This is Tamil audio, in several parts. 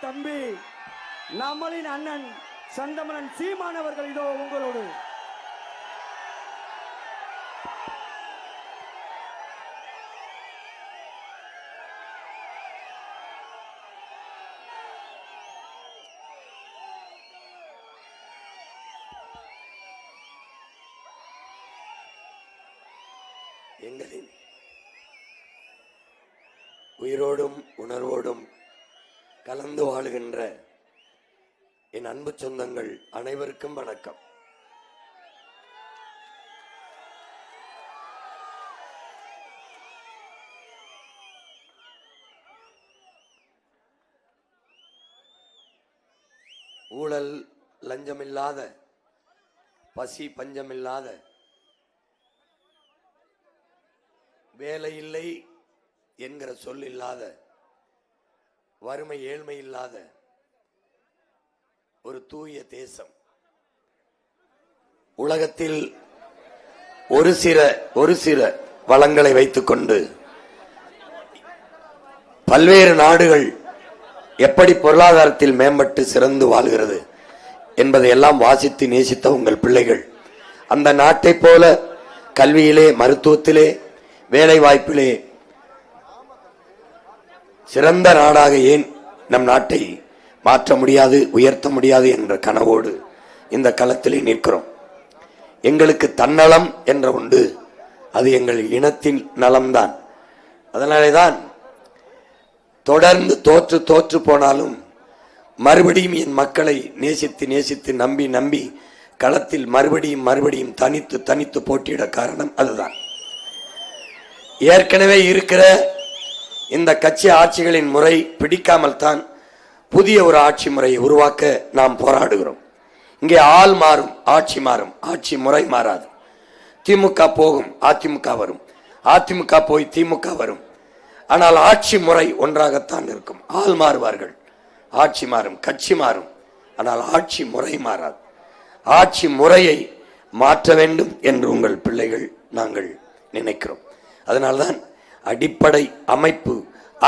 தம்பி நம்மளின் அண்ணன் சந்தமனன் சீமானவர்கள் இதோ உங்களோடு. எங்களின் உயிரோடும் உணர்வோடும் கலந்து வாழுகின்ற என் அன்பு சொந்தங்கள் அனைவருக்கும் வணக்கம். ஊழல் லஞ்சமில்லாத, பசி பஞ்சமில்லாத, வேலை இல்லை என்கிற சொல் இல்லாத, வறுமை ஏழ்மை இல்லாத ஒரு தூய தேசம். உலகத்தில் ஒரு சில வளங்களை வைத்துக்கொண்டு பல்வேறு நாடுகள் எப்படி பொருளாதாரத்தில் மேம்பட்டு சிறந்து வாழ்கிறது என்பதை எல்லாம் வாசித்து நேசித்த உங்கள் பிள்ளைகள் அந்த நாட்டை போல கல்வியிலே, மருத்துவத்திலே, வேலை வாய்ப்பிலே சிறந்த நாடாக ஏன் நம் நாட்டை மாற்ற முடியாது, உயர்த்த முடியாது என்ற கனவோடு இந்த களத்திலே நிற்கிறோம். எங்களுக்கு தன்னலம் என்ற உண்டு, அது எங்கள் இனத்தின் நலம்தான். அதனாலேதான் தொடர்ந்து தோற்று போனாலும் மறுபடியும் என் மக்களை நேசித்து நம்பி களத்தில் மறுபடியும் தனித்து போட்டியிட காரணம் அதுதான். ஏற்கனவே இருக்கிற இந்த கட்சி ஆட்சிகளின் முறை பிடிக்காமல் தான் புதிய ஒரு ஆட்சி முறையை உருவாக்க நாம் போராடுகிறோம். இங்கே ஆள் மாறும், ஆட்சி முறை மாறாது. திமுக போகும், அதிமுக வரும், அதிமுக போய் திமுக வரும். ஆனால் ஆட்சி முறை ஒன்றாகத்தான் இருக்கும். ஆள் மாறுவார்கள், ஆட்சி மாறும், கட்சி மாறும், ஆனால் ஆட்சி முறை மாறாது. ஆட்சி முறையை மாற்ற வேண்டும் என்று உங்கள் பிள்ளைகள் நாங்கள் நினைக்கிறோம். அதனால்தான் அடிப்படை அமைப்பு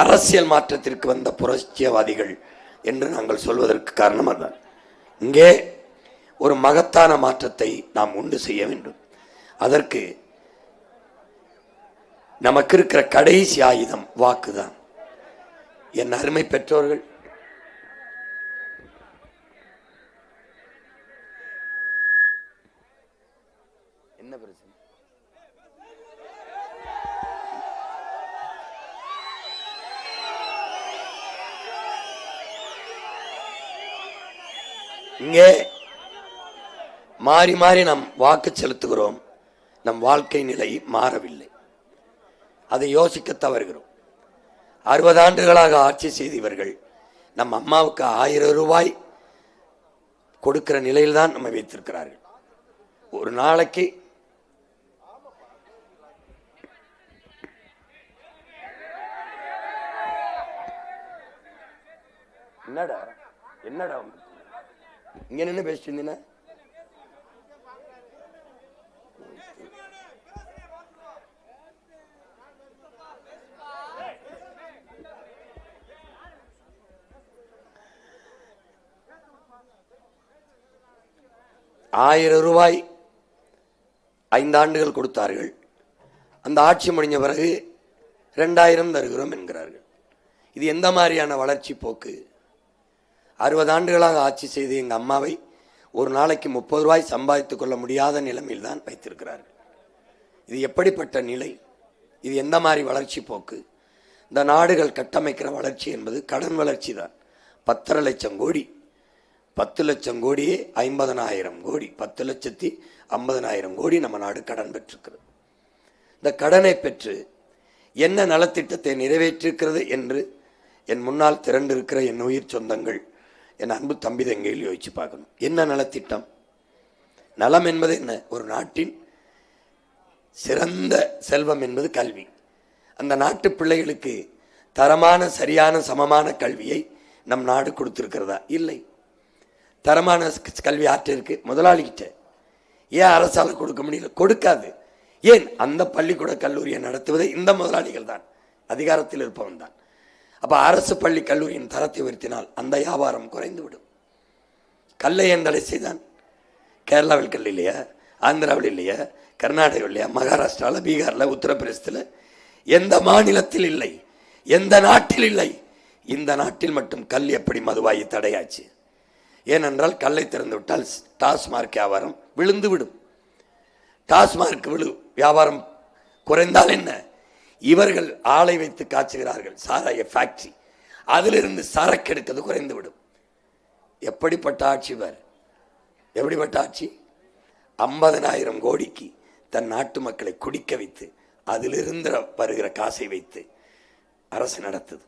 அரசியல் மாற்றத்திற்கு வந்த புரட்சியவாதிகள் என்று நாங்கள் சொல்வதற்கு காரணம் அதுதான். இங்கே ஒரு மகத்தான மாற்றத்தை நாம் உண்டு செய்ய வேண்டும். அதற்கு நமக்கு இருக்கிற கடைசி ஆயுதம் வாக்குதான். என் அருமை பெற்றோர்கள், என்ன பிரச்சனை? இங்கே மாறி நாம் வாக்கு செலுத்துகிறோம். நம் வாழ்க்கை நிலை மாறவில்லை. அதை யோசிக்க தவறுகிறோம். 60 ஆண்டுகளாக ஆட்சி செய்தவர்கள் நம் அம்மாவுக்கு 1000 ரூபாய் கொடுக்கிற நிலையில்தான் நம்ம வைத்திருக்கிறார்கள். ஒரு நாளைக்கு என்னடா இங்க நின்று பேசிட்டு இருந்தீங்கன்னா ரூபாய் 5 ஆண்டுகள் கொடுத்தார்கள். அந்த ஆட்சி முடிஞ்ச பிறகு 2000 தருகிறோம் என்கிறார்கள். இது எந்த மாதிரியான வளர்ச்சி போக்கு? 60 ஆண்டுகளாக ஆட்சி செய்து எங்கள் அம்மாவை ஒரு நாளைக்கு 30 ரூபாய் சம்பாதித்துக் கொள்ள முடியாத நிலைமையில் தான் வைத்திருக்கிறார்கள். இது எப்படிப்பட்ட நிலை? இது எந்த மாதிரி வளர்ச்சி போக்கு? இந்த நாடுகள் கட்டமைக்கிற வளர்ச்சி என்பது கடன் வளர்ச்சி தான். 10.5 லட்சம் கோடி, 10 லட்சம் கோடியே 50,000 கோடி, 10,50,000 கோடி நம்ம நாடு கடன் பெற்றிருக்கிறது. இந்த கடனை பெற்று என்ன நலத்திட்டத்தை நிறைவேற்றிருக்கிறது என்று என் முன்னால் திரண்டு இருக்கிற என் உயிர் சொந்தங்கள், என் அன்பு தம்பி தங்கையில் யோசிச்சு பார்க்கணும். என்ன நலத்திட்டம்? நலம் என்பது என்ன? ஒரு நாட்டின் சிறந்த செல்வம் என்பது கல்வி. அந்த நாட்டு பிள்ளைகளுக்கு தரமான, சரியான, சமமான கல்வியை நம் நாடு கொடுத்திருக்கிறதா? இல்லை. தரமான கல்வி ஆற்ற இருக்கு முதலாளிகிட்ட. ஏன் அரசால கொடுக்க முடியல? கொடுக்காது. ஏன்? அந்த பள்ளிக்கூட கல்லூரியை நடத்துவதை இந்த முதலாளிகள் தான், அதிகாரத்தில் இருப்பவன் தான். அப்ப அரசு பள்ளி கல்லூரியின் தரத்தை உயர்த்தினால் அந்த வியாபாரம் குறைந்துவிடும். கல்லை ஏன் தடை செய்தான்? கேரளாவில் கல் இல்லையா? ஆந்திராவில் இல்லையா? கர்நாடகாவில் இல்லையா? மகாராஷ்டிராவில், பீகாரில், உத்தரப்பிரதேசத்தில் எந்த மாநிலத்தில் இல்லை, எந்த நாட்டில் இல்லை. இந்த நாட்டில் மட்டும் கல் எப்படி மதுவாயி தடையாச்சு? ஏனென்றால் கல்லை திறந்து விட்டால் டாஸ்மார்க் வியாபாரம் விழுந்து விடும். டாஸ்மார்க் வியாபாரம் குறைந்தால் என்ன? இவர்கள் ஆளை வைத்து காய்ச்சுகிறார்கள், சாராய ஃபேக்டரி, அதிலிருந்து சரக்கு எடுக்கிறது குறைந்து விடும். எப்படிப்பட்ட ஆட்சி பார், எப்படிப்பட்ட ஆட்சி! 50,000 கோடிக்கு தன் நாட்டு மக்களை குடிக்க வைத்து அதிலிருந்து வருகிற காசை வைத்து அரசு நடத்துது.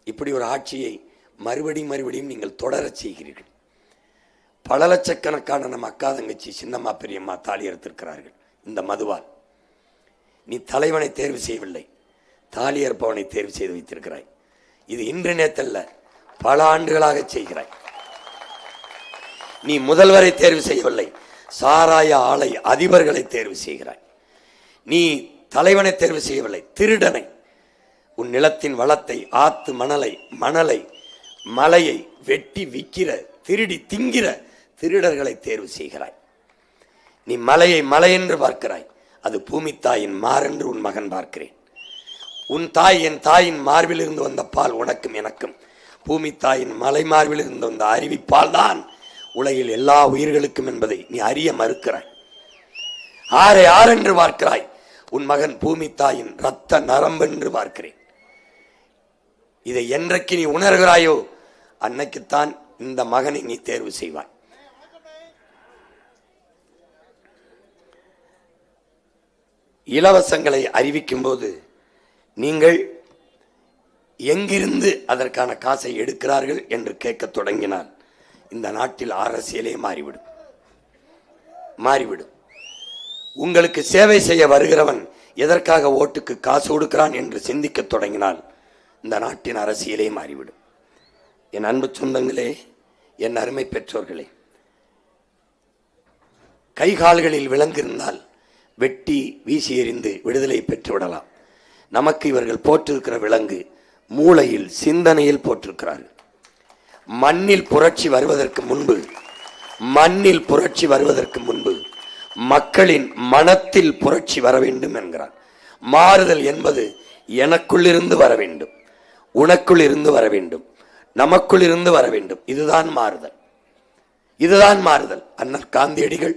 இப்படி ஒரு ஆட்சியை மறுபடியும் நீங்கள் தொடரச் செய்கிறீர்கள். பல லட்சக்கணக்கான நம்ம அக்கா தங்கச்சி, சின்னம்மா, பெரியம்மா தாலி எடுத்திருக்கிறார்கள் இந்த மதுவால். நீ தலைவனை தேர்வு செய்யவில்லை, தாலி ஏற்பவனை தேர்வு செய்து வைத்திருக்கிறாய். இது இன்று நேற்றல்ல, பல ஆண்டுகளாக செய்கிறாய். நீ முதல்வரை தேர்வு செய்யவில்லை, சாராய ஆலை அதிபர்களை தேர்வு செய்கிறாய். நீ தலைவனை தேர்வு செய்யவில்லை, திருடனை, உன் நிலத்தின் வளத்தை, ஆத்து மணலை மலையை வெட்டி விற்கிற, திருடி திங்கிற திருடர்களை தேர்வு செய்கிறாய். நீ மலையை மலை என்று பார்க்கிறாய், அது பூமி தாயின் மாறென்று உன் மகன் பார்க்கிறேன். உன் தாய், என் தாயின் மார்பில் இருந்து வந்த பால் உனக்கும் எனக்கும், பூமி தாயின் மலை மார்பில் இருந்து வந்த அருவிப்பால் தான் உலகில் எல்லா உயிர்களுக்கும் என்பதை நீ அறிய மறுக்கிறாய். ஆரென்று பார்க்கிறாய். உன் மகன் பூமி தாயின் இரத்த நரம்பு என்று பார்க்கிறேன். இதை என்றைக்கு நீ உணர்கிறாயோ அன்னைக்குத்தான் இந்த மகனை நீ தேர்வு செய்வாய். இலவசங்களை அறிவிக்கும் போது நீங்கள் எங்கிருந்து அதற்கான காசை எடுக்கிறார்கள் என்று கேட்க தொடங்கினால் இந்த நாட்டில் அரசியலே மாறிவிடும். உங்களுக்கு சேவை செய்ய வருகிறவன் எதற்காக ஓட்டுக்கு காசு கொடுக்கிறான் என்று சிந்திக்க தொடங்கினால் இந்த நாட்டின் அரசியலே மாறிவிடும். என் அன்பு சொந்தங்களே, என் அருமை பெற்றோர்களே, கைகால்களில் விலங்கு இருந்தால் வெட்டி வீசி எறிந்து விடுதலை பெற்றுவிடலாம். நமக்கு இவர்கள் போட்டிருக்கிற விலங்கு மூளையில், சிந்தனையில் போட்டிருக்கிறார்கள். மண்ணில் புரட்சி வருவதற்கு முன்பு மக்களின் மனத்தில் புரட்சி வர வேண்டும் என்கிறார். மாறுதல் என்பது எனக்குள் இருந்து வர வேண்டும், உனக்குள் இருந்து வர வேண்டும், நமக்குள் இருந்து வர வேண்டும். இதுதான் மாறுதல். அண்ணல் காந்தியடிகள்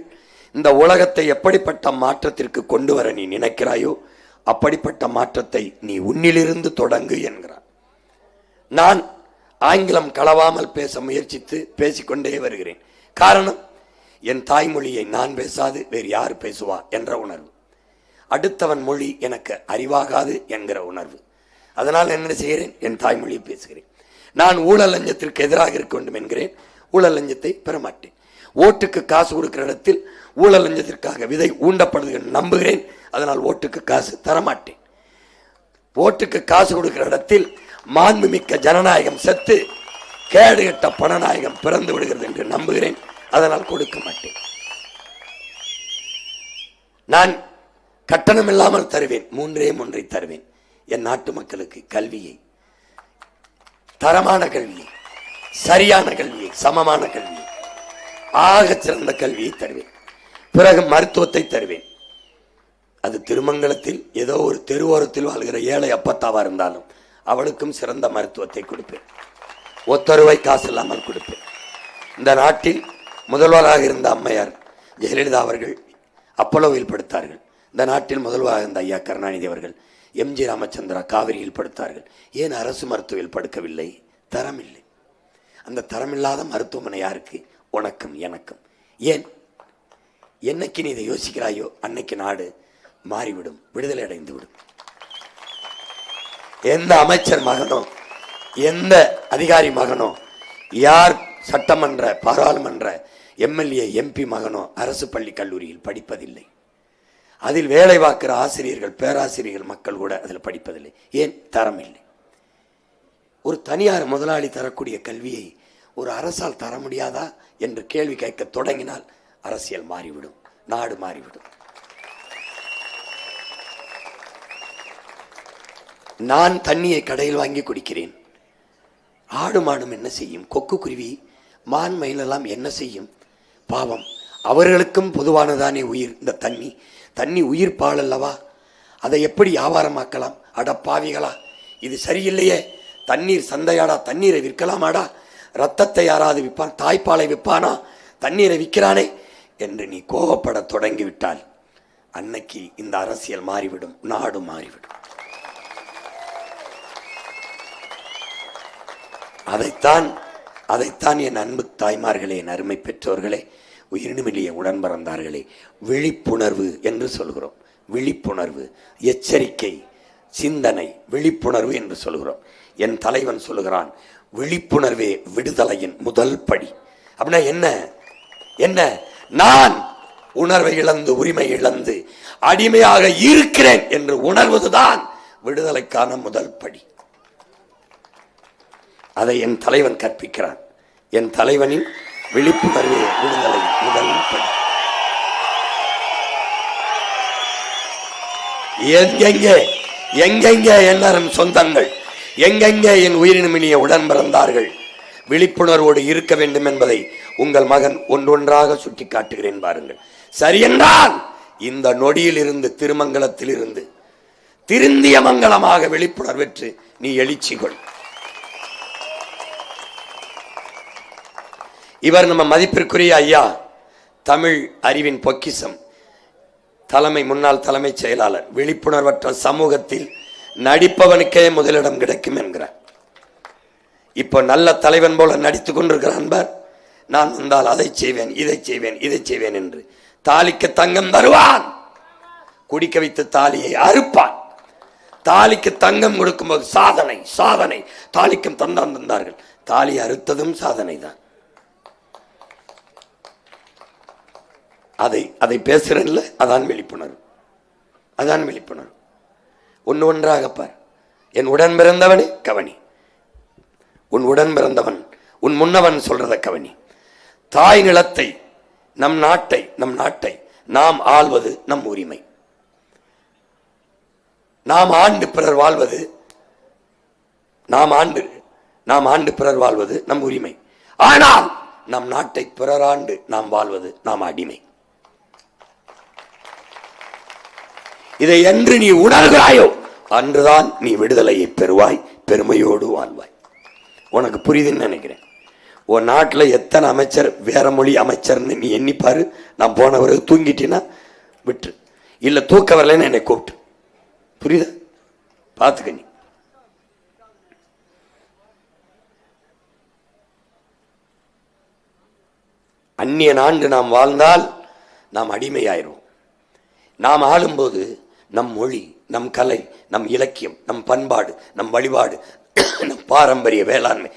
இந்த உலகத்தை எப்படிப்பட்ட மாற்றத்திற்கு கொண்டு வர நீ நினைக்கிறாயோ அப்படிப்பட்ட மாற்றத்தை நீ உன்னிலிருந்து தொடங்கு என்கிறார். நான் ஆங்கிலம் கலவாமல் பேச முயற்சித்து பேசிக்கொண்டே வருகிறேன். காரணம், என் தாய்மொழியை நான் பேசாது வேறு யார் பேசுவா என்ற உணர்வு, அடுத்தவன் மொழி எனக்கு அறிவாகாது என்கிற உணர்வு. அதனால் என்ன செய்கிறேன்? என் தாய்மொழியை பேசுகிறேன். நான் ஊழல் லஞ்சத்திற்கு எதிராக இருக்க வேண்டும் என்கிறேன், ஊழல் லஞ்சத்தை பெறமாட்டேன். ஓட்டுக்கு காசு கொடுக்கிற இடத்தில் ஊழல் லஞ்சத்திற்காக விதை ஊண்டப்படுது நம்புகிறேன், அதனால் ஓட்டுக்கு காசு தரமாட்டேன். ஓட்டுக்கு காசு கொடுக்கிற இடத்தில் மாண்புமிக்க ஜனநாயகம் செத்து கேடுகட்ட பணநாயகம் பிறந்து விடுகிறது என்று நம்புகிறேன், அதனால் கொடுக்க மாட்டேன். நான் கட்டணம் இல்லாமல் தருவேன், மூன்றை தருவேன். என் நாட்டு மக்களுக்கு கல்வியை, தரமான கல்வியை, சரியான கல்வியை, சமமான கல்வியை, ஆகச் சிறந்த கல்வியை தருவேன். பிறகு மருத்துவத்தை தருவேன். அது திருமங்கலத்தில் ஏதோ ஒரு தெருவோரத்தில் வாழ்கிற ஏழை அப்பத்தாவா இருந்தாலும் அவளுக்கும் சிறந்த மருத்துவத்தை கொடுப்பேன். ஒத்தருவாய் காசு இல்லாமல் கொடுப்பேன். இந்த நாட்டில் முதல்வராக இருந்த அம்மையார் ஜெயலலிதா அவர்கள் அப்போலோவில் படுத்தார்கள். இந்த நாட்டில் முதல்வராக இருந்த ஐயா கருணாநிதி அவர்கள் எம்ஜி ராமச்சந்திரா காவிரியில் படுத்தார்கள். ஏன் அரசு மருத்துவத்தில் படுக்கவில்லை? தரமில்லை. அந்த தரமில்லாத மருத்துவமனை யாருக்கு? உனக்கும் எனக்கும். ஏன்? என்னைக்கு நீ இதை யோசிக்கிறாயோ அன்னைக்கு நாடு மாறிவிடும், விடுதலை அடைந்து விடும். எந்த அமைச்சர் மகனோ, எந்த அதிகாரி மகனோ, யார் சட்டமன்ற பாராளுமன்ற எம்எல்ஏ எம்பி மகனோ அரசு பள்ளி கல்லூரியில் படிப்பதில்லை. அதில் வேலை பார்க்கிற ஆசிரியர்கள், பேராசிரியர்கள் மக்கள் கூட அதில் படிப்பதில்லை. ஏன்? தரம் இல்லை. ஒரு தனியார் முதலாளி தரக்கூடிய கல்வியை ஒரு அரசால் தர முடியாதா என்று கேள்வி கேட்க தொடங்கினால் அரசியல் மாறிவிடும், நாடு மாறிவிடும். நான் தண்ணியை கடையில் வாங்கி குடிக்கிறேன். ஆடு மாடும் என்ன செய்யும்? கொக்கு குருவி மான் மயிலெல்லாம் என்ன செய்யும்? பாவம், அவர்களுக்கும் பொதுவானதானே உயிர். இந்த தண்ணி உயிர் பால் அல்லவா? அதை எப்படி வியாபாரமாக்கலாம்? அடப்பாவிகளா, இது சரியில்லையே. தண்ணீர் சந்தையாடா? தண்ணீரை விற்கலாமாடா? ரத்தத்தை யாராவது விற்பான்? தாய்ப்பாலை விற்பானா? தண்ணீரை விற்கிறானே என்று நீ கோபப்பட தொடங்கிவிட்டால் அன்னைக்கு இந்த அரசியல் மாறிவிடும், நாடு மாறிவிடும். அதைத்தான் என் அன்பு தாய்மார்களே, என் அருமை பெற்றோர்களே, உயிரினுமில்லிய உடன் பிறந்தார்களே, விழிப்புணர்வு என்று சொல்கிறோம். விழிப்புணர்வு, எச்சரிக்கை, சிந்தனை, விழிப்புணர்வு என்று சொல்கிறோம். என் தலைவன் சொல்லுகிறான், விழிப்புணர்வே விடுதலையின் முதல் படி. அப்படின்னா என்ன? நான் உணர்வை இழந்து, உரிமை இழந்து அடிமையாக இருக்கிறேன் என்று உணர்வதுதான் விடுதலைக்கான முதல் படி. அதை என் தலைவன் கற்பிக்கிறான். என் தலைவனின் விழிப்புணர்வே விடுதலை முதல் படி. எங்கெங்கே என் சொந்தங்கள், எங்கெங்கே என் உயிரினுமினிய உடன் பிறந்தார்கள் விழிப்புணர்வோடு இருக்க வேண்டும் என்பதை உங்கள் மகன் ஒன்றொன்றாக சுட்டி காட்டுகிறேன் பாருங்கள். சரி என்றால் இந்த நொடியில் இருந்து, திருமங்கலத்தில் இருந்து திருந்திய மங்கலமாக விழிப்புணர்வற்று நீ எழுச்சிகொள். இவர் நம்ம மதிப்பிற்குரிய ஐயா, தமிழ் அறிவின் பொக்கிசம், முன்னாள் தலைமைச் செயலாளர். விழிப்புணர்வற்ற சமூகத்தில் நடிப்பவனுக்கே முதலிடம் கிடைக்கும் என்கிறார். இப்போ நல்ல தலைவன் போல நடித்துக் கொண்டிருக்கிறான் பார். நான் வந்தால் அதை செய்வேன், இதை செய்வேன், இதை செய்வேன் என்று தாலிக்கு தங்கம் தருவான், குடிக்க வைத்து தாலியை அறுப்பான். தாலிக்கு தங்கம் கொடுக்கும்போது சாதனை சாதனை, தாலிக்கும் தந்தார்கள். தாலி அறுத்ததும் சாதனை தான். அதை பேசுறேன்ல, அதான் விழிப்புணர்வு. அதான் விழிப்புணர்வு. ஒன்று ஒன்றாக பார். என் உடன் பிறந்தவனே கவனி, உன் உடன் பிறந்தவன், உன் முன்னவன் சொல்றத கவனி. தாய் நிலத்தை, நம் நாட்டை நாம் ஆள்வது நம் உரிமை. நாம் ஆண்டு பிறர் வாழ்வது நம் உரிமை. ஆனால் நம் நாட்டை பிறர் ஆண்டு நாம் வாழ்வது நாம் அடிமை. இதை என்று நீ உணர்கிறாயோ அன்றுதான் நீ விடுதலையை பெறுவாய், பெருமையோடு வாழ்வாய். உனக்கு புரியுதுன்னு நினைக்கிறேன். உன் நாட்டில் எத்தனை அமைச்சர், வேற மொழி அமைச்சர்னு நீ எண்ணிப்பாரு. நான் போன பிறகு தூங்கிட்டீன்னா விட்டு, இல்லை தூக்க வரலன்னு என்னை கூப்பிட்டு, புரியுதா? பார்த்துக்க. நீ அந்நிய நாடு நாம் வாழ்ந்தால் நாம் அடிமையாயிருவோம். நாம் ஆளும்போது நம் மொழி, நம் கலை, நம் இலக்கியம், நம் பண்பாடு, நம் வழிபாடு, நம் பாரம்பரிய வேளாண்மை,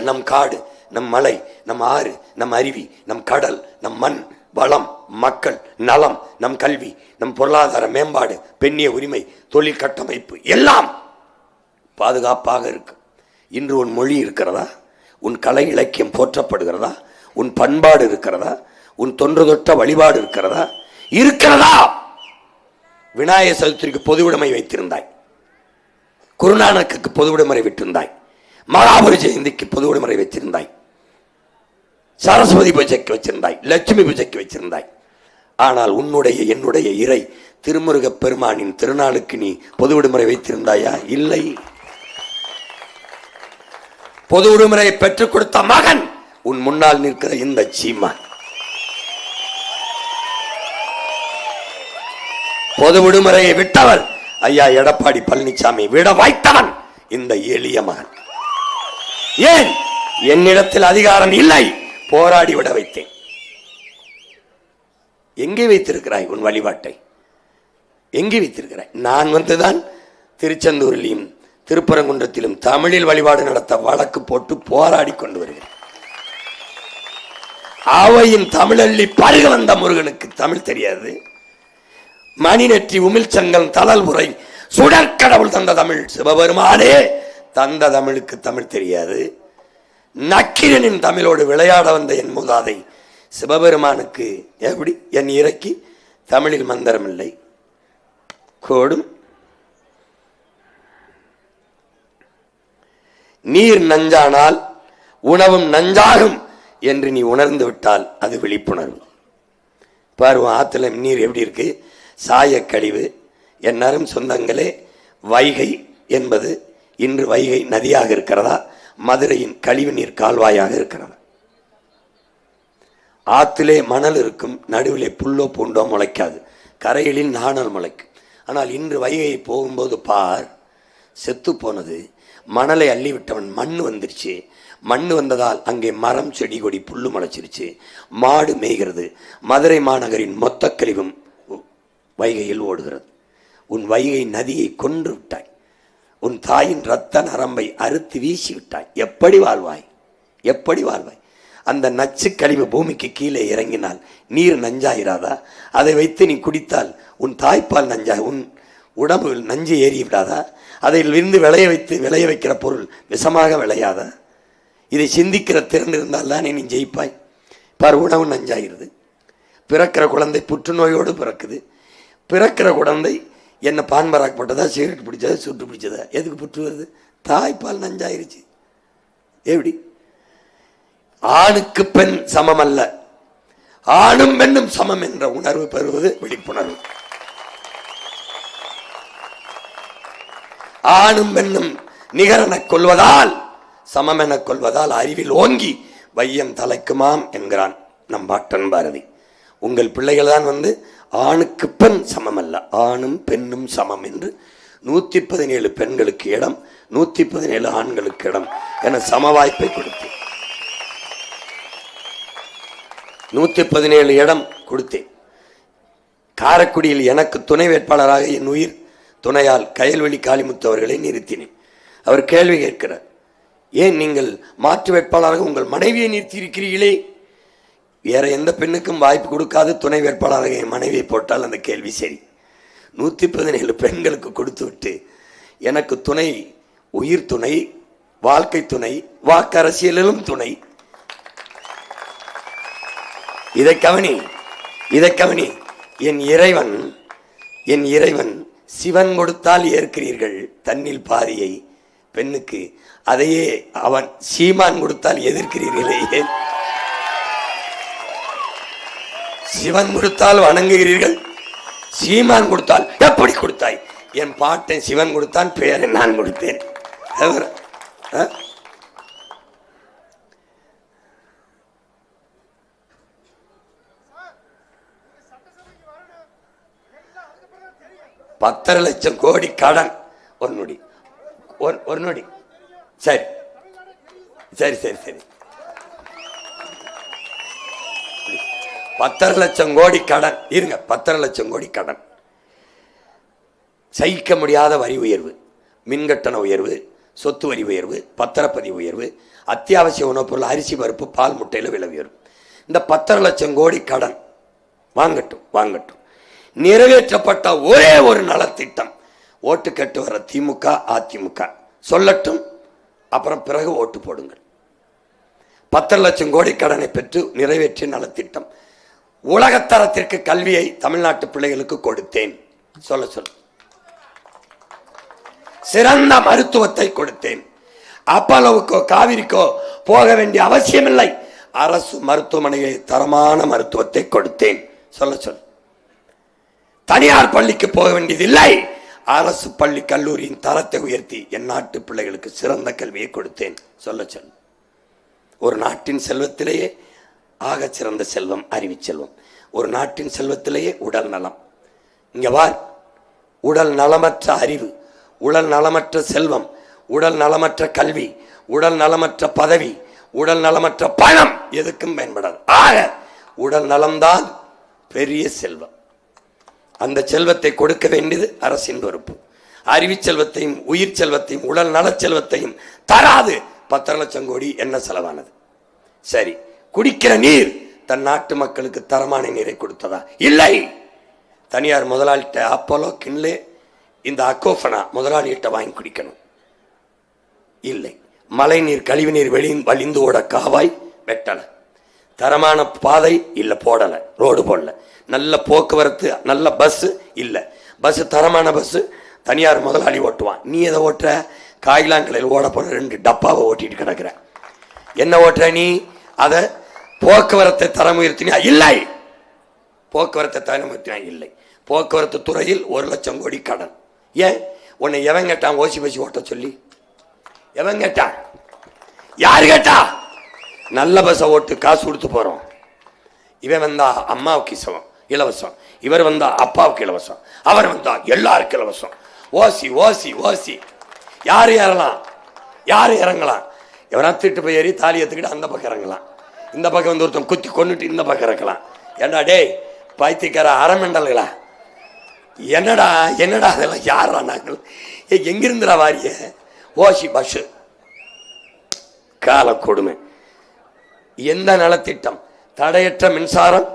நம் காடு, நம் மலை, நம் ஆறு, நம் அருவி, நம் கடல், நம் மண் வளம், மக்கள் நலம், நம் கல்வி, நம் பொருளாதார மேம்பாடு, பெண்ணிய உரிமை, தொழில் கட்டமைப்பு எல்லாம் பாதுகாப்பாக இருக்கு. இன்று உன் மொழி இருக்கிறதா? உன் கலை இலக்கியம் போற்றப்படுகிறதா? உன் பண்பாடு இருக்கிறதா? உன் தொன்று தொட்ட வழிபாடு இருக்கிறதா? விநாயகர் சதுர்த்திக்கு பொது விடுமுறை வைத்திருந்தாய், குருநானக்கு பொது விடுமுறை விட்டிருந்தாய், மகாபுரி ஜெயந்திக்கு பொது விடுமுறை வச்சிருந்தாய், சரஸ்வதி பூஜைக்கு வச்சிருந்தாய், லட்சுமி பூஜைக்கு வச்சிருந்தாய். ஆனால் என்னுடைய இறை திருமுருகப் பெருமானின் திருநாளுக்கு நீ பொது விடுமுறை வைத்திருந்தாயா? இல்லை. பொது விடுமுறையை பெற்றுக் கொடுத்த மகன் உன் முன்னால் நிற்கிற இந்த சீமான். பொது விடுமுறையை விட்டவர் ஐயா எடப்பாடி பழனிசாமி, விட வாய்த்தவன் இந்த எளிய மகன். ஏன்? என்னிடத்தில் அதிகாரம் இல்லை, போராடி விட வைத்தேன். எங்கே வைத்திருக்கிறாய் உன் வழிபாட்டை? எங்கே வைத்திருக்கிறாய்? நான் வந்துதான் திருச்செந்தூரிலும் திருப்பரங்குன்றத்திலும் தமிழில் வழிபாடு நடத்த வழக்கு போட்டு போராடி கொண்டு வருகிறேன். அவையின் தமிழள்ளி பருக வந்த முருகனுக்கு தமிழ் தெரியாது. மணிநெற்றி உமிழ்ச்சங்கல் தளல் உரை சுடற்கடவுள் தந்த தமிழ் சிவபெருமானே தந்த தமிழுக்கு தமிழ் தெரியாது. நக்கீரனின் தமிழோடு விளையாட வந்த என் மூதாதை சிவபெருமானுக்கு எப்படி என் இறக்கி தமிழில் மந்திரம் இல்லை? கோடும் நீர் நஞ்சானால் உணவும் நஞ்சாகும் என்று நீ உணர்ந்து விட்டால் அது விழிப்புணர்வு. பாரு, ஆத்துல நீர் எப்படி இருக்கு, சாயக்கழிவு. என்னாரும் சொந்தங்களே, வைகை என்பது இன்று வைகை நதியாக இருக்கிறதா, மதுரையின் கழிவு நீர் கால்வாயாக இருக்கிறதா? ஆத்திலே மணல் இருக்கும், நடுவிலே புல்லோ பூண்டோ முளைக்காது, கரைகளில் நாணல் முளைக்கும். ஆனால் இன்று வைகையை போகும்போது பார், செத்து போனது, மணலை அள்ளி விட்டவன் மண் வந்துருச்சு. மண் வந்ததால் அங்கே மரம் செடி கொடி புல்லு முளைச்சிருச்சு, மாடு மேய்கிறது. மதுரை மாநகரின் மொத்த கழிவும் வைகையில் ஓடுகிறது. உன் வைகை நதியை கொன்று விட்டாய். உன் தாயின் இரத்த நரம்பை அறுத்து வீசி விட்டாய். எப்படி வாழ்வாய்? எப்படி வாழ்வாய்? அந்த நச்சு கழிவு பூமிக்கு கீழே இறங்கினால் நீர் நஞ்சாயிராதா? அதை வைத்து நீ குடித்தால் உன் தாய்ப்பால் நஞ்சாய், உன் உடம்பு நஞ்சு ஏறி விடாதா? அதில் இருந்து விளைய வைக்கிற பொருள் விஷமாக விளையாதா? இதை சிந்திக்கிற திறன் இருந்தால் தான் நீ ஜெயிப்பாய். பார், உணவு நஞ்சாயிருது. பிறக்கிற குழந்தை புற்றுநோயோடு பிறக்குது. பிறக்கிற குழந்தை என்ன பான்பராக் போட்டதா, சிகரெட் பிடிச்சதா, சுட்டு பிடிச்சதா, எதுக்கு புற்று வருது? தாய்ப்பால் நஞ்சாயிருச்சு. எப்படி? ஆணுக்கு பெண் சமம் அல்ல, ஆணும் பெண்ணும் சமம் என்ற உணர்வு பெறுவது விழிப்புணர்வு. ஆணும் பெண்ணும் நிகரென கொள்வதால், சமம் என கொள்வதால் அறிவில் ஓங்கி வையம் தலைக்குமாம் என்கிறான் நம் பாட்டன் பாரதி. உங்கள் பிள்ளைகள் தான் ஆணுக்கு பெண் சமம் அல்ல, ஆணும் பெண்ணும் சமம் என்று 117 பெண்களுக்கு இடம், 117 ஆண்களுக்கு இடம் என சம வாய்ப்பை கொடுத்தேன். 117 இடம் கொடுத்தேன். காரைக்குடியில் எனக்கு துணை வேட்பாளராக என் உயிர் துணையால் கயல்வெளி காளிமுத்து அவர்களை நிறுத்தினேன். அவர் கேள்வி கேட்கிறார், ஏன் நீங்கள் மாற்று வேட்பாளராக உங்கள் மனைவியை நிறுத்தியிருக்கிறீர்களே? வேற எந்த பெண்ணுக்கும் வாய்ப்பு கொடுக்காது துணை வேட்பாளராக என் மனைவியை போட்டால் அந்த கேள்வி சரி. 117 பெண்களுக்கு கொடுத்து விட்டு எனக்கு துணை, உயிர் துணை, வாழ்க்கை துணை, வாக்கரசியலிலும் துணை. இதை கவனி. என் இறைவன் சிவன் கொடுத்தால் ஏற்கிறீர்கள் தன்னில் பாதியை பெண்ணுக்கு, அதையே அவன் சீமான் கொடுத்தால் எதிர்க்கிறீர்களே ஏன்? சிவன் கொடுத்தால் வணங்குகிறீர்கள், சீமான் கொடுத்தால் எப்படி கொடுத்தாய்? என் பாட்டன் சிவன் கொடுத்தான், பேரை நான் கொடுத்தேன். பத்தரை லட்சம் கோடி கடன். ஒரு நொடி. சரி 10 லட்சம் கோடி கடன். இருங்க, 10 லட்சம் கோடி கடன். சகிக்க முடியாத வரி உயர்வு, மின்கட்டண உயர்வு, சொத்து வரி உயர்வு, பத்திரப்பதிவு உயர்வு, அத்தியாவசிய உணவுப் பொருள் அரிசி பருப்பு பால் முட்டையில் விலை உயர்வு. இந்த 10 லட்சம் கோடி கடன் வாங்கட்டும். நிறைவேற்றப்பட்ட ஒரே ஒரு நலத்திட்டம் ஓட்டு கேட்டு வர திமுக அதிமுக சொல்லட்டும், அப்புறம் பிறகு ஓட்டு போடுங்கள். 10 லட்சம் கோடி கடனை பெற்று நிறைவேற்றிய நலத்திட்டம். உலகத்தரத்திற்கு கல்வியை தமிழ்நாட்டு பிள்ளைகளுக்கு கொடுத்தேன். சொல்ல சிறந்த மருத்துவத்தை கொடுத்தேன். அப்பலோவுக்கோ காவிரிக்கோ போக வேண்டிய அவசியமில்லை. அரசு மருத்துவமனையை தரமான மருத்துவத்தை கொடுத்தேன். சொல்ல தனியார் பள்ளிக்கு போக வேண்டியதில்லை. அரசு பள்ளி கல்லூரியின் தரத்தை உயர்த்தி என் நாட்டு பிள்ளைகளுக்கு சிறந்த கல்வியை கொடுத்தேன். சொல்ல ஒரு நாட்டின் செல்வத்திலேயே ஆக சிறந்த செல்வம் அறிவு செல்வம். ஒரு நாட்டின் செல்வத்திலேயே உடல் நலம். இங்க வார், உடல் நலமற்ற அறிவு, உடல் நலமற்ற செல்வம், உடல் நலமற்ற கல்வி, உடல் நலமற்ற பதவி, உடல் நலமற்ற பணம் எதுக்கும் பயன்படாது. ஆக உடல் நலம்தான் பெரிய செல்வம். அந்த செல்வத்தை கொடுக்க வேண்டியது அரசின் பொறுப்பு. அறிவு செல்வத்தையும் உயிர் செல்வத்தையும் உடல் நல செல்வத்தையும் தராது 10 லட்சம் கோடி என்ன செலவானது? சரி, குடிக்கிற நீர் தன் நாட்டு மக்களுக்கு தரமான நீரை கொடுத்ததா? இல்லை. தனியார் முதலாளிட்ட அப்போலோ கிண்லே இந்த அக்கோஃபனா முதலாளிகிட்ட வாங்கி குடிக்கணும். இல்லை. மழை நீர் கழிவு நீர் வழிந்து ஓட காவாய் வெட்டலை. தரமான பாதை இல்லை, போடலை, ரோடு போடல. நல்ல போக்குவரத்து, நல்ல பஸ் இல்லை. பஸ் தரமான பஸ் தனியார் முதலாளி ஓட்டுவான். நீ எதை ஓட்டுற? காய்லாங்கலையில் ஓட போற 2 டப்பாவை ஓட்டிட்டு கிடக்குற. என்ன ஓட்டுற நீ? அதை போக்குவரத்தை தரம் உயர்த்தினா இல்லை. போக்குவரத்தை தரம் உயர்த்தினா இல்லை. போக்குவரத்து துறையில் 1 லட்சம் கோடி கடன். ஏன் உன்னை எவன் கேட்டான் ஓசி பசி ஓட்ட சொல்லி? எவன் கேட்டான்? யாரு கேட்டா? நல்ல பஸ்ஸை ஓட்டு, காசு கொடுத்து போறோம். இவன் வந்தா அம்மாவுக்கு இலவசம், இவர் வந்தா அப்பாவுக்கு இலவசம், அவர் வந்தா எல்லாருக்கும் இலவசம். ஓசி ஓசி ஓசி. யாரு ஏறலாம், யாரு இறங்கலாம்? எவனா திட்டு போய் ஏறி தாலி எடுத்துக்கிட்டு அந்த பக்கம் இறங்கலாம், இந்த பக்கம் வந்து ஒருத்தன் குத்தி கொண்டுட்டு இந்த பக்கம் இறக்கலாம். ஏண்டா டே பைத்தியக்கார அறமெண்டல்களா, என்னடா என்னடா அதெல்லாம் யாரா நாங்கள்? எங்கிருந்துடா வாரிய? ஓசி பஸ் கால கொடுமை. எந்த நலத்திட்டம்? தடையற்ற மின்சாரம்,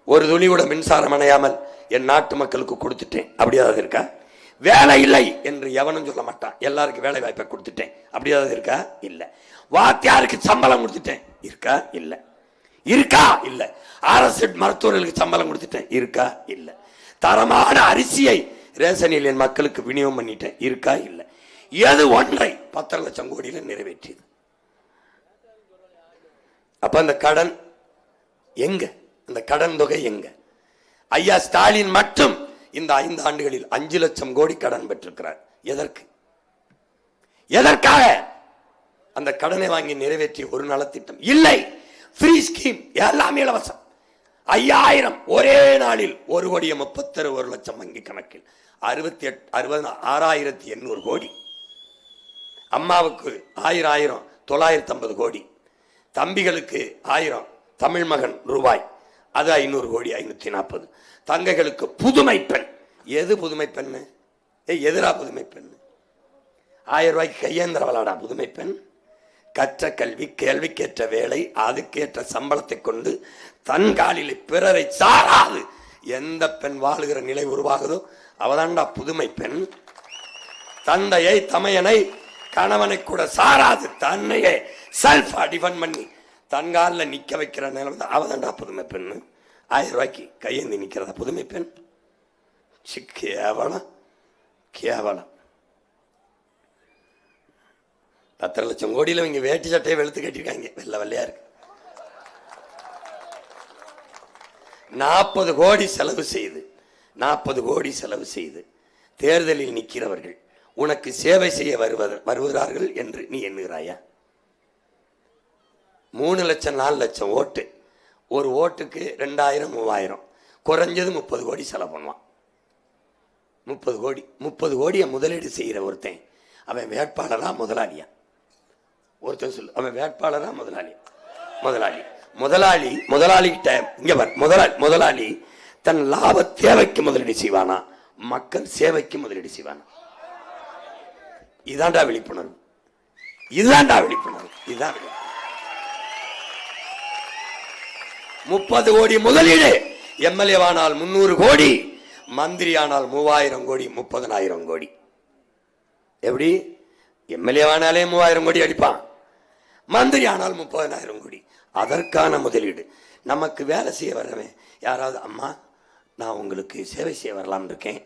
ஒரு துளி கூட மின்சாரம் அணையாமல் என் நாட்டு மக்களுக்கு கொடுத்துட்டேன். அப்படியாவது இருக்கா? வேலை இல்லை என்று எவனும் சொல்ல மாட்டான். எல்லாருக்கும் வேலை வாய்ப்பை கொடுத்துட்டேன். அப்படியாவது இருக்கா? இல்லை. வாத்தியாருக்கு சம்பளம் கொடுத்துட்டேன். இருக்கா? இல்லை. இருக்கா? இல்லை. அரசு மருத்துவர்களுக்கு சம்பளம் கொடுத்துட்டேன். இருக்கா? இல்லை. தரமான அரிசியை ரேஷனில் என் மக்களுக்கு விநியோகம் பண்ணிட்டேன். இருக்கா? இல்லை. எது ஒன்றை 10 லட்சம் கோடியில நிறைவேற்றியது. அப்ப அந்த கடன் எங்க? அந்த கடன் தொகை எங்க? ஐயா ஸ்டாலின் மட்டும் இந்த 5 ஆண்டுகளில் 5 லட்சம் கோடி கடன் பெற்றிருக்கிறார். எதற்கு? எதற்காக? அந்த கடனை வாங்கி நிறைவேற்றிய ஒரு நலத்திட்டம் இல்லை. ஃப்ரீ ஸ்கீம், எல்லாமே இலவசம். 5000 ஒரே நாளில் 1,36,00,000 வங்கி கணக்கில் 66,800 கோடி. அம்மாவுக்கு 1000 950 கோடி. தம்பிகளுக்கு 1000 தமிழ் மகன் ரூபாய், அது 500 கோடி 540. தங்கைகளுக்கு புதுமை பெண். எது புதுமை பெண்ணு? எதிரா புதுமை பெண்? 1000 ரூபாய்க்கு கையேந்திர விளாடா புதுமை பெண்? கற்ற கல்வி, கேள்விக்கேற்ற வேலை, அதுக்கேற்ற சம்பளத்தை கொண்டு தன் காலில் பிறரை சாராது எந்த பெண் வாழுகிற நிலை உருவாகுதோ அவதான்டா புதுமை பெண். தந்தையை, தமையனை, கணவனை கூட சாராது தன்னையே செல்ஃபா டிஃபெண்ட் பண்ணி தன் காலில் நிக்க வைக்கிற நிலைமை அவதான்டா புதுமை பெண்ணு. 1000 ரூபாய்க்கு கையேந்தி நிக்கிறதா புதுமை பெண்? கேவலம், கேவலம். 10 லட்சம் கோடியில் இவங்க வேட்டி சட்டையை வெளுத்து கட்டிருக்காங்க, வெள்ளை வெள்ளையா இருக்கு. 40 கோடி செலவு செய்து 40 கோடி செலவு செய்து தேர்தலில் நிற்கிறவர்கள் உனக்கு சேவை செய்ய வருகிறார்கள் என்று நீ எண்ணுகிறாயா? 3 லட்சம் 4 லட்சம் ஓட்டு, ஒரு ஓட்டுக்கு 2000 3000, குறைஞ்சது 30 கோடி செலவு பண்ணுவான். 30 கோடியை முதலீடு செய்கிற ஒருத்தன் அவன் வேட்பாளரா முதலாளியா? ஒருத்தன் சொல்லு, அவன் வேட்பாளரா முதலாளியா? முதலாளி கிட்ட இங்க முதலாளி தன் லாப தேவைக்கு முதலீடு செய்வானா, மக்கள் சேவைக்கு முதலீடு செய்வானா? இதாண்டா விழிப்புணர்வு. 30 கோடி முதலீடு. எம்எல்ஏ ஆனால் 300 கோடி, மந்திரி ஆனால் 3000 கோடி, 30,000 கோடி. எப்படி? எம்எல்ஏ ஆனாலே 3000 கோடி அடிப்பான், மந்திரி ஆனால் 30,000 கோடி. அதற்கான முதலீடு. நமக்கு வேலை செய்ய வரவேன் யாராவது, அம்மா நான் உங்களுக்கு சேவை செய்ய வரலாம்னு இருக்கேன்,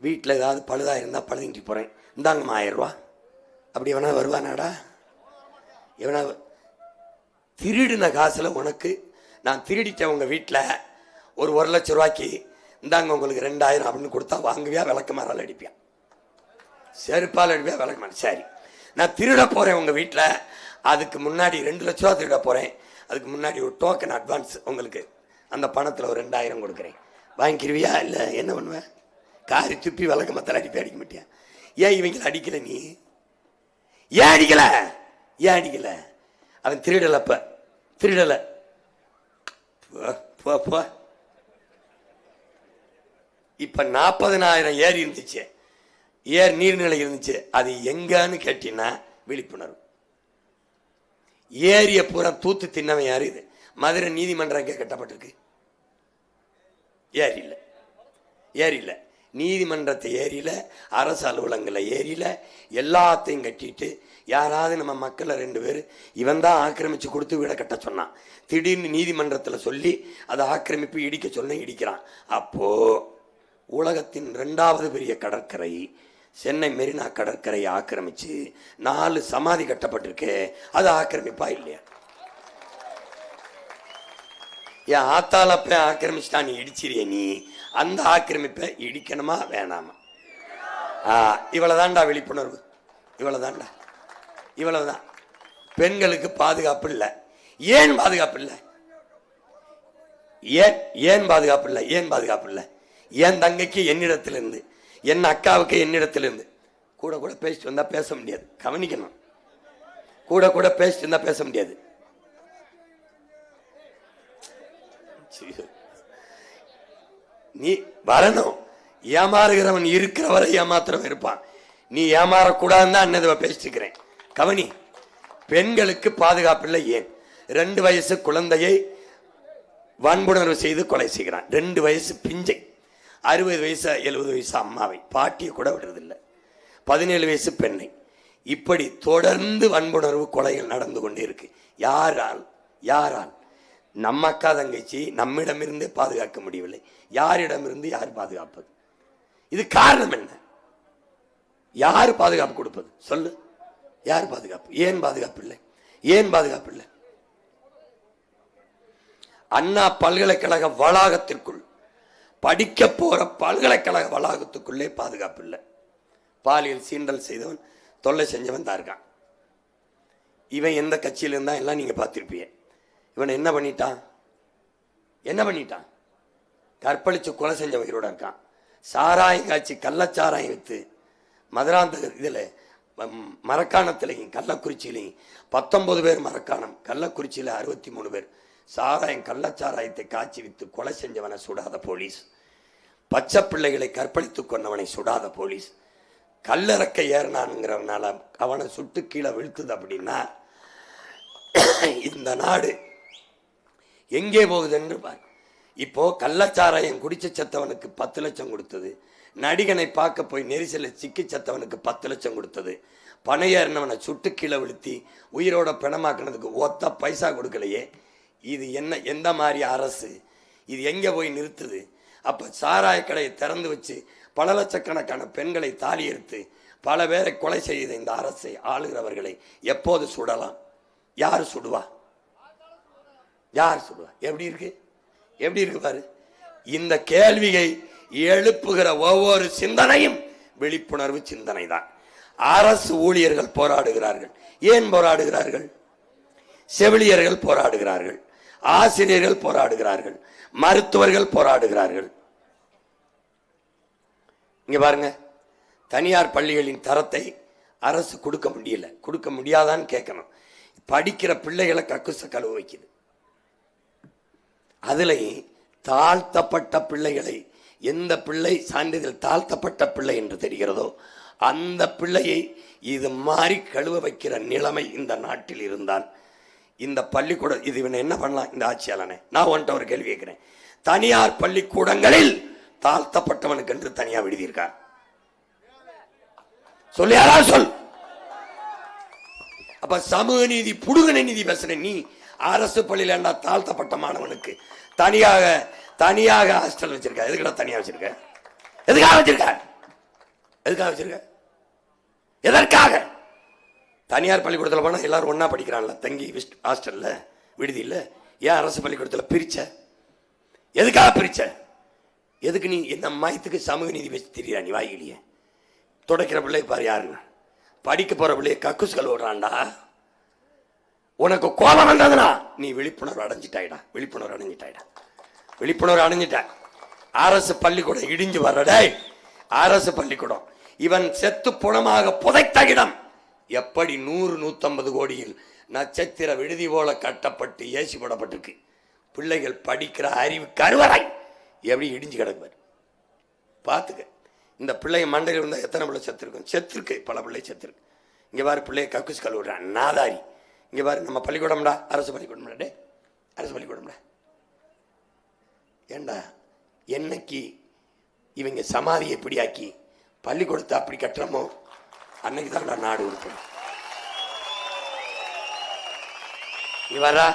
வீட்டில் ஏதாவது பழுதாக இருந்தால் பழுதுங்கிட்டு போகிறேன், இந்தாங்கம்மா 1000 ரூபா. அப்படி எவனா வருவானாடா? எவனா? திருடின காசில் உனக்கு நான் திருடிட்டேன் உங்கள் வீட்டில் ஒரு 1 லட்சம் ரூபாய்க்கு, இந்தாங்க உங்களுக்கு 2000 அப்படின்னு கொடுத்தா வாங்குவியா? விளக்கமாறால் அடிப்பியா? செருப்பால் அடிப்பியா? விளக்கமாறு. சரி, நான் திருட போகிறேன் உங்கள் வீட்டில், அதுக்கு முன்னாடி 2 லட்ச ரூபா திருட போகிறேன், அதுக்கு முன்னாடி ஒரு டோக்கன் அட்வான்ஸ் உங்களுக்கு அந்த பணத்தில் ஒரு 2000 கொடுக்குறேன், வாங்கிக்கிருவியா? இல்லை என்ன பண்ணுவேன்? காரி துப்பி விளக்க மத்தல அடிக்க மாட்டியா? ஏன் இவங்களை அடிக்கல? நீ ஏன் அடிக்கல? அவன் திருடலப்ப திருடல. இப்ப 40,000 ஏரி இருந்துச்சு, நீர்நிலை இருந்துச்சு, அது எங்கன்னு கேட்டீங்கன்னா விழிப்புணர்வு. ஏரிய பூரா தூத்து தின்னவன் யாரு? இது மதுரை நீதிமன்றம் கட்டப்பட்டிருக்கு. ஏரியில நீதிமன்றத்தை ஏரியில, அரசு அலுவலகங்களை ஏரியில, எல்லாத்தையும் கட்டிட்டு யாராவது நம்ம மக்களை 2 பேர் இவன் தான் ஆக்கிரமிச்சு கொடுத்து வீட கட்ட சொன்னான், திடீர்னு நீதிமன்றத்தில் சொல்லி அதை ஆக்கிரமிப்பு இடிக்க சொன்ன இடிக்கிறான். அப்போ உலகத்தின் 2வது பெரிய கடற்கரை சென்னை மெரினா கடற்கரையை ஆக்கிரமிச்சு 4 சமாதி கட்டப்பட்டிருக்கு. அது ஆக்கிரமிப்பா இல்லையா? என் ஆத்தாளப்ப ஆக்கிரமிச்சுட்டா நீ இடிச்சிரிய, நீ அந்த ஆக்கிரமிப்பை இடிக்கணுமா வேணாமா? இவ்வளவுதான்டா விழிப்புணர்வு, இவ்வளவுதான்டா, இவ்வளவுதான். பெண்களுக்கு பாதுகாப்பு இல்லை. ஏன் பாதுகாப்பு இல்லை? ஏன் பாதுகாப்பு இல்லை? ஏன் பாதுகாப்பு இல்லை? என் தங்கைக்கு என்னிடத்திலிருந்து, என் அக்காவுக்கு என்னிடத்திலிருந்து கூட கூட பேசிட்டு வந்தா பேச முடியாது. கவனிக்கணும், கூட கூட பேசிட்டு இருந்தா பேச முடியாது. நீ வரணும். ஏமாறுகிறவன் இருக்கிறவரை ஏமாத்திரம் இருப்பான். நீ ஏமாறக்கூடாதுன்னு தான் அன்னதை பேசிட்டு இருக்கிறேன். கவனி, பெண்களுக்கு பாதுகாப்பு இல்லை. ஏன்? 2 வயசு குழந்தையை வன்புணர்வு செய்து கொலை செய்கிறான். 2 வயசு பிஞ்சை, 60 வயசு 70 வயசு அம்மாவை, பாட்டியை கூட விடுறதில்லை, 17 வயசு பெண்ணை. இப்படி தொடர்ந்து வன்புணர்வு கொலைகள் நடந்து கொண்டே இருக்கு. யாரால்? யாரால்? நம்ம அக்கா தங்கச்சி நம்மிடமிருந்தே பாதுகாக்க முடியவில்லை. யாரிடமிருந்து யார் பாதுகாப்பது? இது காரணம் என்ன? யார் பாதுகாப்பு கொடுப்பது? சொல்லு, யார் பாதுகாப்பு? ஏன் பாதுகாப்பு இல்லை? ஏன் பாதுகாப்பு இல்லை? அண்ணா பல்கலைக்கழக வளாகத்திற்குள், படிக்க போற பல்கலைக்கழக வளாகத்துக்குள்ளே பாதுகாப்பு இல்லை. பாலியல் சீண்டல் செய்தவன், தொல்லை செஞ்சவன் தான் இருக்கான். இவன் எந்த கட்சியில் இருந்தா எல்லாம் நீங்க பார்த்திருப்பீங்க. இவன் என்ன பண்ணிட்டான்? என்ன பண்ணிட்டான்? கற்பழிச்சு கொலை செஞ்ச உயிரோட இருக்கான். சாராயம் காய்ச்சி கள்ளச்சாராயம் வித்து மதுராந்தகர் இதுல மரக்காணத்திலையும் கள்ளக்குறிச்சியிலையும் 19 பேர் மரக்காணம், கள்ளக்குறிச்சியில 63 பேர் சாராயம் கள்ளச்சாராயத்தை காய்ச்சி வித்து கொலை செஞ்சவனை சுடாத போலீஸ், பச்சை பிள்ளைகளை கற்பழித்து கொண்டவனை சுடாத போலீஸ், கல்லறக்க ஏறினானுங்கிறவனால அவனை சுட்டு கீழே வீழ்த்துது. அப்படின்னா இந்த நாடு எங்கே போகுது என்று பார். இப்போ கள்ளச்சாராயம் குடிச்ச செத்தவனுக்கு 10 லட்சம் கொடுத்தது, நடிகனை பார்க்க போய் நெரிசல சிக்கி செத்தவனுக்கு 10 லட்சம் கொடுத்தது, பணையேறினவனை சுட்டு கீழே விழுத்தி உயிரோட பிணமாக்குனதுக்கு ஒத்த பைசா கொடுக்கலையே. இது என்ன? எந்த மாதிரி அரசு இது? எங்க போய் நிறுத்துது? அப்ப சாராய கடையை திறந்து வச்சு பல லட்சக்கணக்கான பெண்களை தாலி எடுத்து பல பேரை கொலை செய்த இந்த அரசை ஆளுகிறவர்களை எப்போது சுடலாம்? யார் சுடுவா? யார் சுடுவா? எப்படி இருக்கு? எப்படி இருக்கு பாரு. இந்த கேள்வியை எழுப்புகிற ஒவ்வொரு சிந்தனையும் விழிப்புணர்வு சிந்தனை தான். அரசு ஊழியர்கள் போராடுகிறார்கள். ஏன் போராடுகிறார்கள்? செவிலியர்கள் போராடுகிறார்கள், ஆசிரியர்கள் போராடுகிறார்கள், மருத்துவர்கள் போராடுகிறார்கள். இங்க பாருங்க, தனியார் பள்ளிகளின் தரத்தை அரசு கொடுக்க முடியல. கொடுக்க முடியாதான்னு கேட்கணும். படிக்கிற பிள்ளைகளை கக்குச கழுவு வைக்குது. அதுலேயும் தாழ்த்தப்பட்ட பிள்ளைகளை, எந்த பிள்ளை சான்றிதழ் தாழ்த்தப்பட்ட பிள்ளை என்று தெரிகிறதோ அந்த பிள்ளையை இது மாதிரி கழுவ வைக்கிற நிலைமை இந்த நாட்டில் இருந்தால் இந்த பள்ளிக்கூடம் இது இவனை என்ன பண்ணலாம்? இந்த ஆட்சியாளனை நான் உன்ட்ட ஒரு கேள்வி கேட்கிறேன். தனியார் பள்ளிக்கூடங்களில் தாழ்த்தப்பட்டவனுக்கு என்று தனியா விடுதியிருக்கார்? சொல்லு, யாராவது சொல். அப்ப சமூக நீதி புடுகன நீதி பேசுற நீ அரசு பள்ளியில தாழ்த்தப்பட்ட மாணவனுக்கு தனியாக ஹாஸ்டல் வச்சிருக்க. எதுக்குடா தனியா வச்சிருக்க? எதுக்காக வச்சிருக்க? எதுக்காக வச்சிருக்க? எதற்காக? தனியார் பள்ளிக்கூடத்தில் போனா எல்லாரும் ஒன்னா படிக்கிறான்ல, தங்கி ஹாஸ்டல்ல விடுதி இல்ல. ஏன் அரசு பள்ளிக்கூடத்தில் பிரிச்ச? எதுக்காக பிரிச்ச? எதுக்கு? நீ என்ன மயத்துக்கு சமூக நீதி வச்சு தெரியா? நீ வாயிலேயே துடைக்கிற பிள்ளை பாரு யாருன்னு, படிக்க போற பிள்ளைய கக்குஸ் கழுவுறான்டா. உனக்கு கோபம் வந்ததுனா நீ விழிப்புணர்வு அடைஞ்சிட்டாயிடா. விழிப்புணர்வு அடைஞ்சிட்டாயிடா. விழிப்புணர்வு அடைஞ்சிட்ட. அரசு பள்ளிக்கூடம் இடிஞ்சு வர்றடே, அரசு பள்ளிக்கூடம் இவன் செத்து புணமாக புதைத்த இடம். எப்படி 100-150 கோடியில் நட்சத்திர விடுதி போல கட்டப்பட்டு ஏசி போடப்பட்டிருக்கு. பிள்ளைகள் படிக்கிற அறிவு கருவறை எப்படி இடிஞ்சு கிடக்குவார் பார்த்துக்க. இந்த பிள்ளைங்க மண்டையில் இருந்தால் எத்தனை பிள்ளை செத்துருக்கும்? செத்துருக்கு, பல பிள்ளை செத்துருக்கு. இங்கே பாரு, பிள்ளைய கக்குஸ் கழுவுறான் நாதாரி. இங்கே பாரு, நம்ம பள்ளிக்கூடம்டா, அரசு பள்ளிக்கூடம்டா. டே, அரசு பள்ளிக்கூடம்டா. ஏண்டா என்னைக்கு இவங்க சமாதியை எப்படியாக்கி பள்ளிக்கூடத்தை அப்படி கட்டுறமோ அன்னைக்கு தான் நாடு உருப்படும். நீ வரா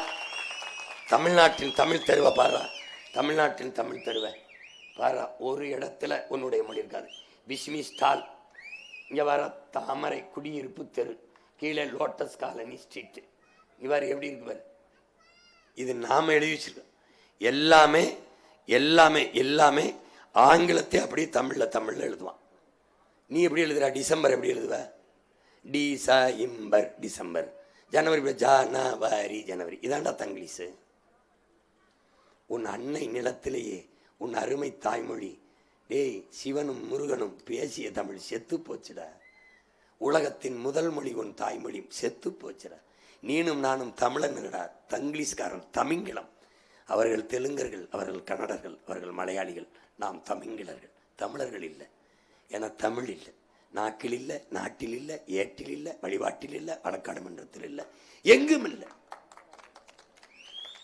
தமிழ்நாட்டின் தமிழ் தெருவை பாரா, தமிழ்நாட்டின் தமிழ் தெருவை பாரா. ஒரு இடத்துல உன்னுடைய மொழி இருக்காது. விஸ்மி ஸ்டால் இங்கே வர தாமரை குடியிருப்பு தெரு, கீழே லோட்டஸ் காலனி ஸ்ட்ரீட்டு. இவர் எப்படி இருக்கு பாரு. இது நாம எழுதி வச்சிருக்கோம். எல்லாமே எல்லாமே எல்லாமே ஆங்கிலத்தை அப்படியே தமிழ்ல எழுதுவான். நீ எப்படி எழுதுற? டிசம்பர் எப்படி எழுதுவ? December December. ஜனவரி ஜனவரி ஜனவரி. இதாண்டா தங்கிலீஷு. உன் அன்னை நிலத்திலேயே உன் அருமை தாய்மொழி, டேய் சிவனும் முருகனும் பேசிய தமிழ் செத்து போச்சுடா. உலகத்தின் முதல் மொழி உன் தாய்மொழி செத்து போச்சுடா. நீனும் நானும் தமிழன்டா. தங்கிலீஷ்காரன் தமிங்கிலம். அவர்கள் தெலுங்கர்கள், அவர்கள் கன்னடர்கள், அவர்கள் மலையாளிகள். நாம் தமிங்கிலர்கள், தமிழர்கள் இல்லை. என தமிழ் இல்லை, நாக்கில் இல்லை, நாட்டில் இல்லை, ஏட்டில் இல்லை, வழிபாட்டில் இல்லை, வழக்காடு மன்றத்தில் இல்லை, எங்கும் இல்லை.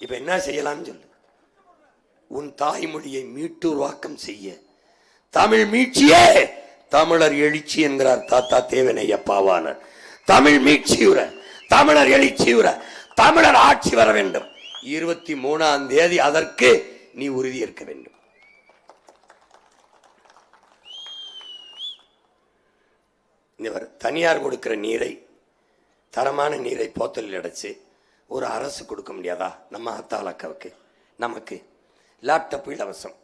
இப்ப என்ன செய்யலாம்னு சொல்லு. உன் தாய்மொழியை மீட்டுருவாக்கம் செய்ய தமிழ் மீட்சியே தமிழர் எழுச்சி என்கிறார் தாத்தா தேவனையப்பாவானர். தமிழ் மீட்சியுற, தமிழர் எழுச்சியுற, தமிழர் ஆட்சி வர வேண்டும். 23ஆம் தேதி அதற்கு நீ உறுதி ஏற்க வேண்டும். தனியார் கொடுக்கிற நீரை, தரமான நீரை போத்தலில் அடைச்சு ஒரு அரசு கொடுக்க முடியாதா? நம்ம அத்தாலக்காவுக்கு நமக்கு லேப்டாப் இலவசம்,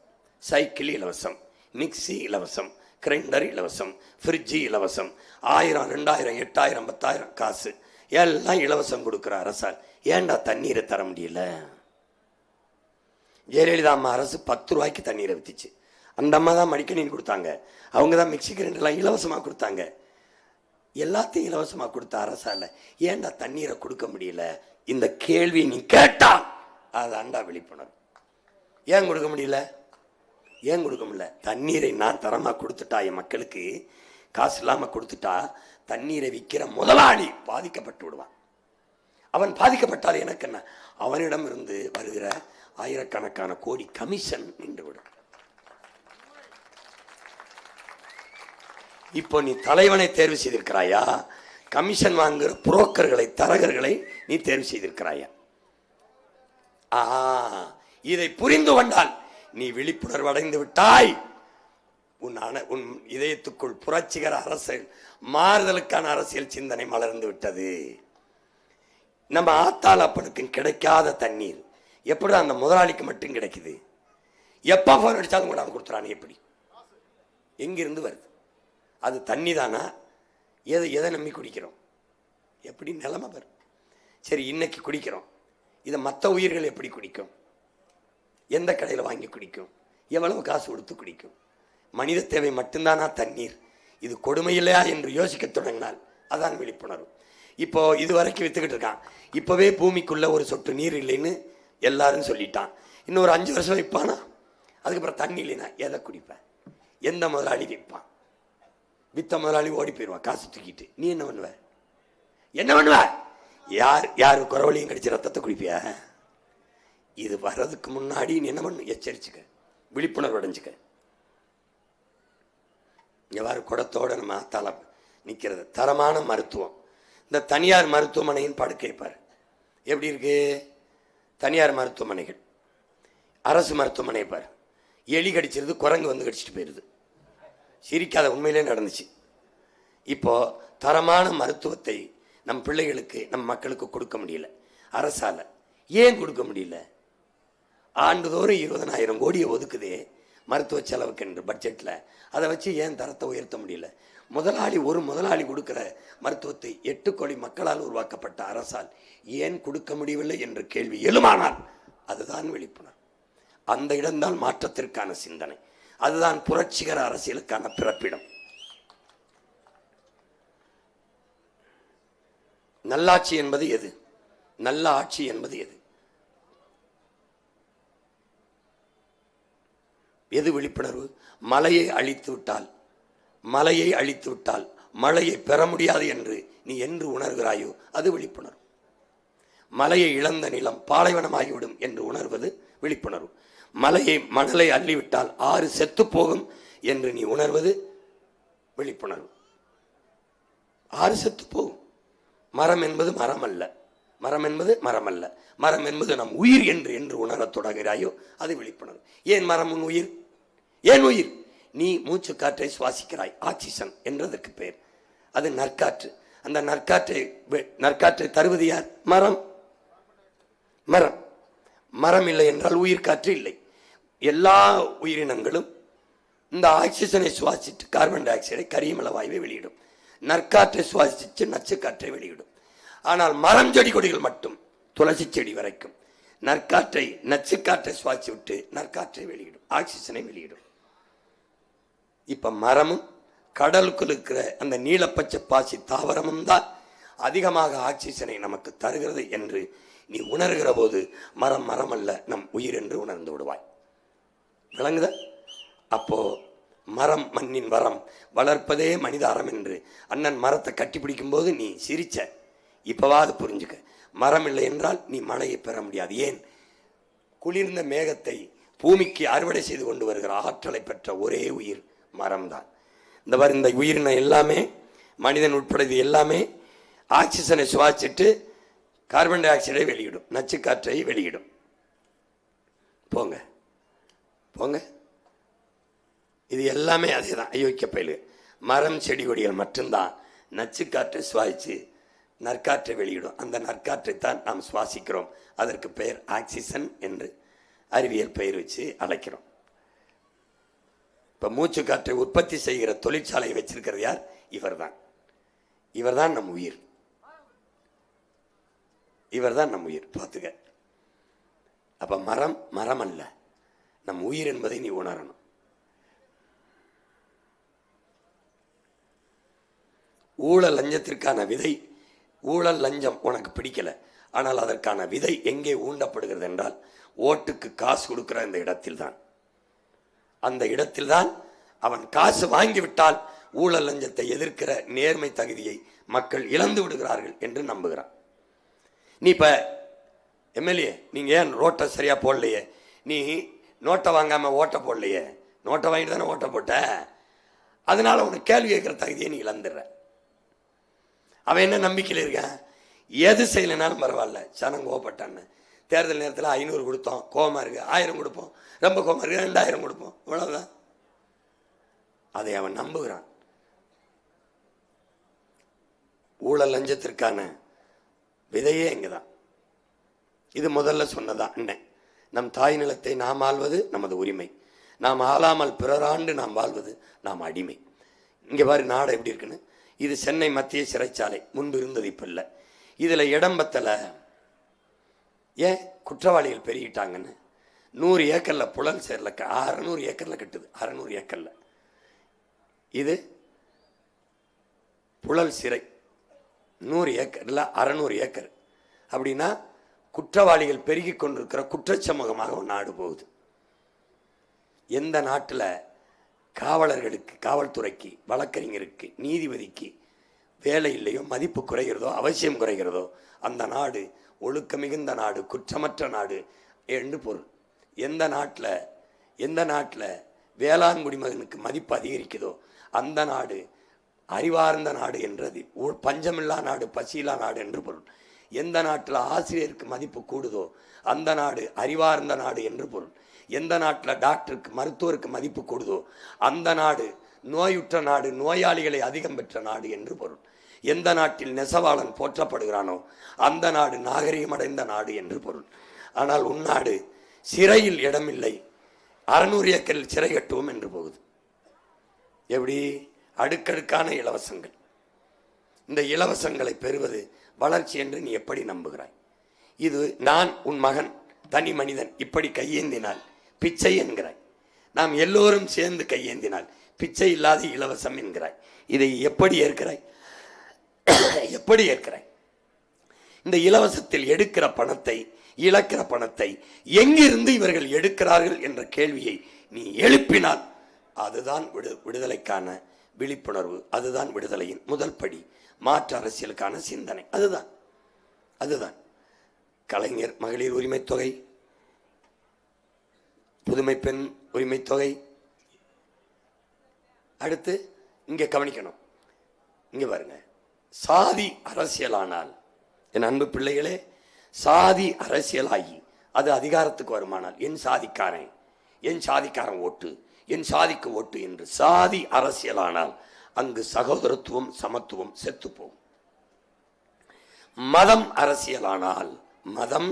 சைக்கிள் இலவசம், மிக்சி இலவசம், கிரைண்டர் இலவசம், ஃப்ரிட்ஜு இலவசம், 1000 2000 8000 10000 காசு எல்லாம் இலவசம் கொடுக்குற அரசால் ஏன்டா தண்ணீரை தர முடியல? ஜெயலலிதா அம்மா அரசு 10 ரூபாய்க்கு தண்ணீரை வித்துச்சு. அந்த அம்மா தான் மடிக்கணின்னு கொடுத்தாங்க. அவங்க தான் மிக்சி கிரைண்டர்லாம் இலவசமாக கொடுத்தாங்க. எல்லாத்தையும் இலவசமாக கொடுத்த அரசால ஏன்டா தண்ணீரை கொடுக்க முடியல? இந்த கேள்வி நீ கேட்டால் அதாண்டா விழிப்புணர்வு. ஏன் கொடுக்க முடியல? ஏன் கொடுக்க முடியல? தண்ணீரை நான் தரமாக கொடுத்துட்டா, என் மக்களுக்கு காசு இல்லாமல் கொடுத்துட்டா, தண்ணீரை விற்கிற முதலாளி பாதிக்கப்பட்டு விடுவான். அவன் பாதிக்கப்பட்டால் எனக்கு என்ன? அவனிடம் இருந்து வருகிற ஆயிரக்கணக்கான கோடி கமிஷன் நின்றுவிடும். இப்போ நீ தலைவனை தேர்வு செய்திருக்கிறாயா? கமிஷன் வாங்குகிற புரோக்கர்களை, தரகர்களை நீ தேர்வு செய்திருக்கிறாயா? இதை புரிந்து கொண்டால் நீ விழிப்புணர்வு அடைந்து விட்டாய். உன் இதயத்துக்குள் புரட்சிகர அரசியல் மாறுதலுக்கான அரசியல் சிந்தனை மலர்ந்து விட்டது. நம்ம ஆத்தாள் அப்பனுக்கு கிடைக்காத தண்ணீர் எப்படி அந்த முதலாளிக்கு மட்டும் கிடைக்குது? எப்ப போன் அடிச்சாலும் கூட அவன் கொடுத்துறானே. எப்படி, எங்கிருந்து வருது? அது தண்ணி தானா? எதை நம்பி குடிக்கிறோம்? எப்படி நிலைமை வரும்? சரி, இன்னைக்கு குடிக்கிறோம், இதை மற்ற உயிர்கள் எப்படி குடிக்கும்? எந்த கடையில் வாங்கி குடிக்கும்? எவ்வளவு காசு கொடுத்து குடிக்கும்? மனித தேவை மட்டும்தானா தண்ணீர்? இது கொடுமை இல்லையா என்று யோசிக்க தொடங்கினால் அதான் விழிப்புணர்வு. இப்போ இது வரைக்கும் வித்துக்கிட்டு இருக்கான். இப்பவே பூமிக்குள்ள ஒரு சொட்டு நீர் இல்லைன்னு எல்லாரும் சொல்லிட்டான். இன்னொரு 5 வருஷம் விற்பானா? அதுக்கப்புறம் தண்ணி இல்லைன்னா எதை குடிப்பேன்? எந்த முதலாளி விற்பான்? வித்த முதலாளி ஓடி போயிடுவான் காசு தூக்கிட்டு. நீ என்ன பண்ணுவ? என்ன பண்ணுவ? யாரு குறவழியும் கடிச்சு ரத்தத்தை குடிப்பியா? இது வர்றதுக்கு முன்னாடி நீ என்ன பண்ணு? எச்சரிச்சுக்க, விழிப்புணர்வு அடைஞ்சுக்க. எவ்வாறு குடத்தோட நம்ம ஆத்தால நிற்கிறது. தரமான மருத்துவம். இந்த தனியார் மருத்துவமனையின் படுக்கை பாரு எப்படி இருக்கு. தனியார் மருத்துவமனைகள், அரசு மருத்துவமனை பாரு. எலி கடிச்சிருது, குரங்கு வந்து கடிச்சிட்டு போயிருது. சிரிக்காத, உண்மையிலே நடந்துச்சு. இப்போ தரமான மருத்துவத்தை நம் பிள்ளைகளுக்கு, நம் மக்களுக்கு கொடுக்க முடியல அரசால. ஏன் கொடுக்க முடியல? ஆண்டுதோறும் 20,000 கோடியை ஒதுக்குதே மருத்துவ செலவுக்கு என்று பட்ஜெட்ல. அதை வச்சு ஏன் தரத்தை உயர்த்த முடியல? ஒரு முதலாளி கொடுக்கிற மருத்துவத்தை 8 கோடி மக்களால் உருவாக்கப்பட்ட அரசால் ஏன் கொடுக்க முடியவில்லை என்ற கேள்வி எழுமானால் அதுதான் விழிப்புணர்வு. அந்த இடம்தான் மாற்றத்திற்கான சிந்தனை. அதுதான் புரட்சிகர அரசியலுக்கான பிறப்பிடம். நல்லாட்சி என்பது எது? நல்ல ஆட்சி என்பது எது? எது விழிப்புணர்வு? மலையை அழித்து விட்டால் மழையை பெற முடியாது என்று நீ என்று உணர்கிறாயோ அது விழிப்புணர்வு. மலையை இழந்த நிலம் பாலைவனமாகிவிடும் என்று உணர்வது விழிப்புணர்வு. மணலை அள்ளிவிட்டால் 6 செத்து போகும் என்று நீ உணர்வது விழிப்புணர்வு. 6 செத்து போகும். மரம் என்பது மரம் அல்ல, மரம் என்பது நம் உயிர் என்று உணரத் தொடங்குகிறாயோ அது விழிப்புணர்வு. ஏன் மரம் உன் உயிர்? ஏன் உயிர்? நீ மூச்சு காற்றை சுவாசிக்கிறாய், ஆக்சிஜன் என்றதற்கு பெயர். அது நற்காற்று. அந்த நற்காற்றை தருவது யார்? மரம். மரம் மரம் இல்லை என்றால் உயிர் காற்று இல்லை. எல்லா உயிரினங்களும் இந்த ஆக்சிஜனை சுவாசித்து கார்பன் டை ஆக்சைடை, கரியமல வாயுவை வெளியிடும். நற்காற்றை சுவாசித்து நச்சு காற்றை வெளியிடும். ஆனால் மரம் செடி கொடிகள் மட்டும், துளசி செடி வரைக்கும் நற்காற்றை, நச்சு காற்றை சுவாசி விட்டு நற்காற்றை வெளியிடும், ஆக்சிஜனை வெளியிடும். இப்ப மரமும் கடலுக்குள் இருக்கிற அந்த நீலப்பச்சை பாசி தாவரமும் தான் அதிகமாக ஆக்சிஜனை நமக்கு தருகிறது என்று நீ உணர்கிற போது மரம் மரம் அல்ல, நம் உயிர் என்று உணர்ந்து விடுவாய். விளங்குத? அப்போ மரம் மண்ணின் வரம், வளர்ப்பதே மனிதாரம் என்று அண்ணன் மரத்தை கட்டி பிடிக்கும் போது நீ சிரிச்ச. இப்பவாது புரிஞ்சுக்க, மரம் இல்லை என்றால் நீ மழையை பெற முடியாது. ஏன்? குளிர்ந்த மேகத்தை பூமிக்கு அறுவடை செய்து கொண்டு வருகிற ஆற்றலை பெற்ற ஒரே உயிர் மரம்தான். இந்த உயிரினம் எல்லாமே, மனிதன் உட்பட எல்லாமே ஆக்சிஜனை சுவாசிச்சுட்டு கார்பன் டை ஆக்சைடை வெளியிடும், நச்சு காற்றை வெளியிடும். போங்க போங்க, இது எல்லாமே அதே தான். அயோக்கிய பயிலு. மரம் செடி கொடிகள் மட்டும்தான் நச்சு காற்றை சுவாசிச்சு நற்காற்றை வெளியிடும். அந்த நற்காற்றை தான் நாம் சுவாசிக்கிறோம். அதற்கு பெயர் ஆக்சிஜன் என்று அறிவியல் பெயர் வச்சு அழைக்கிறோம். இப்ப மூச்சு காற்றை உற்பத்தி செய்கிற தொழிற்சாலையை வச்சிருக்கிறது யார்? இவர்தான். இவர்தான் நம் உயிர். இவர்தான் நம் உயிர். பார்த்துக்க. அப்ப மரம் மரம் அல்ல, நம் உயிர் என்பதை நீ உணரணும். ஊழல் லஞ்சத்திற்கான விதை, ஊழல் லஞ்சம் உனக்கு பிடிக்கல, ஆனால் அதற்கான விதை எங்கே ஊண்டப்படுகிறது என்றால் ஓட்டுக்கு காசு கொடுக்கிற இந்த இடத்தில் தான். அந்த இடத்தில் தான் அவன் காசு வாங்கிவிட்டால் ஊழல் லஞ்சத்தை எதிர்க்கிற நேர்மை தகுதியை மக்கள் இழந்து விடுகிறார்கள் என்று நம்புகிறான். நீ இப்ப எம்எல்ஏ, நீங்க ஏன் ரோட்டை சரியா போடலையே? நீ நோட்டை வாங்காம ஓட்ட போடலையே? நோட்டை வாங்கிட்டு தானே ஓட்ட போட்ட. அதனால உனக்கு கேள்வி கேட்கிற தகுதியை நீ இழந்துடுற. அவன் என்ன நம்பிக்கையில் இருக்கான்? எது செய்யலைனாலும் பரவாயில்ல, சனம் கோவப்பட்டான்னு. தேர்தல் நேரத்தில் 500 கொடுத்தோம், கோபமா இருக்கு, 1000 கொடுப்போம், ரொம்ப கோபமா இருக்கு 2000 கொடுப்போம், இவ்வளவுதான். அதை அவன் நம்புகிறான். ஊழல் லஞ்சத்திற்கான விதையே இங்குதான். இது முதல்ல சொன்னதான் அண்ணன். நம் தாய் நிலத்தை நாம் ஆள்வது நமது உரிமை. நாம் ஆளாமல் பிறராண்டு நாம் வாழ்வது நாம் அடிமை. இங்க பாரு நாடு எப்படி இருக்குன்னு. இது சென்னை மத்திய சிறைச்சாலை, முன்பு இருந்தது, இப்ப இல்லை. இதுல இடம் பத்தல. ஏன்? குற்றவாளிகள் பெருகிட்டாங்கன்னு 100 ஏக்கர்ல புழல் சேர்ல 600 ஏக்கர்ல கட்டுது. 600 ஏக்கர்ல இது புழல் சிறை. 100 ஏக்கர்ல 600 ஏக்கர் அப்படின்னா குற்றவாளிகள் பெருகி கொண்டிருக்கிற குற்றச்சமூகமாக ஒரு நாடு போகுது. எந்த நாட்டில் காவலர்களுக்கு, காவல்துறைக்கு, வழக்கறிஞருக்கு, நீதிபதிக்கு வேலை இல்லையோ, மதிப்பு குறைகிறதோ, அவசியம் குறைகிறதோ, அந்த நாடு ஒழுக்க மிகுந்த நாடு, குற்றமற்ற நாடு என்று பொருள். எந்த நாட்டில் வேளாண் குடிமகனுக்கு மதிப்பு அதிகரிக்குதோ அந்த நாடு அறிவார்ந்த நாடு என்றது. பஞ்சமில்லா நாடு, பசியில்லா நாடு என்று பொருள். எந்த நாட்டில் ஆசிரியருக்கு மதிப்பு கூடுதோ அந்த நாடு அறிவார்ந்த நாடு என்று பொருள். எந்த நாட்டில் டாக்டருக்கு, மருத்துவருக்கு மதிப்பு கூடுதோ அந்த நாடு நோயுற்ற நாடு, நோயாளிகளை அதிகம் பெற்ற நாடு என்று பொருள். எந்த நாட்டில் நெசவாளன் போற்றப்படுகிறானோ அந்த நாடு நாகரிகமடைந்த நாடு என்று பொருள். ஆனால் உன்னாடு சிறையில் இடமில்லை, 600 ஏக்கரில் சிறை கட்டுவோம் என்று போகுது. எப்படி? அடுக்கடுக்கான இலவசங்கள். இந்த இலவசங்களை பெறுவது வளர்ச்சி என்று நீ எப்படி நம்புகிறாய்? இது நான் உன் மகன், தனி மனிதன் இப்படி கையேந்தினால் பிச்சை என்கிறாய். நாம் எல்லோரும் சேர்ந்து கையேந்தினால் பிச்சை இல்லாத இலவசம் என்கிறாய். இதை எப்படி ஏற்கிறாய்? எப்படி ஏற்கிறாய்? இந்த இலவசத்தில் எடுக்கிற பணத்தை, இழக்கிற பணத்தை எங்கிருந்து இவர்கள் எடுக்கிறார்கள் என்ற கேள்வியை நீ எழுப்பினால் அதுதான் விடுதலைக்கான விழிப்புணர்வு. அதுதான் விடுதலையின் முதல் படி, மாற்று அரசியலுக்கான சிந்தனை. அதுதான் கலைஞர் மகளிர் உரிமை தொகை, புதுமை பெண் உரிமை தொகை. அடுத்து இங்க கவனிக்கணும். இங்க பாருங்க, சாதி அரசியலானால், என் அன்பு பிள்ளைகளே, சாதி அரசியலாகி அது அதிகாரத்துக்கு வருமானால் என் சாதிக்காரன் ஓட்டு, என் சாதிக்கு ஓட்டு என்று சாதி அரசியலானால் அங்கு சகோதரத்துவம் சமத்துவம் செத்து போகும். மதம் அரசியலானால், மதம்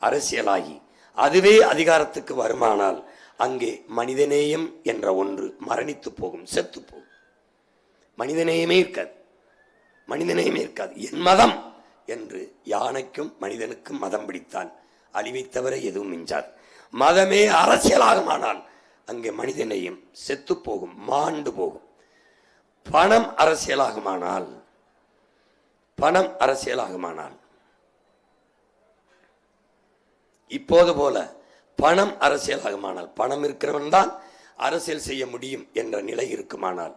அரசியலாகி அதுவே அதிகாரத்துக்கு வருமானால் அங்கே மனிதநேயம் என்ற ஒன்று மரணித்து போகும், செத்து போகும். மனிதநேயமே இருக்காது, மனிதநேயமே இருக்காது. என் மதம் என்று யானைக்கும் மனிதனுக்கும் மதம் பிடித்தால் அழிவை தவிர எதுவும் மிஞ்சாது. மதமே அரசியலாகுமானால் அங்கே மனிதநேயம் செத்து போகும், மாண்டு போகும். பணம் அரசியலாகுமானால், பணம் அரசியலாகுமானால் இப்போது போல பணம் அரசியலாகுமானால், பணம் இருக்கிறவன் தான் அரசியல் செய்ய முடியும் என்ற நிலை இருக்குமானால்,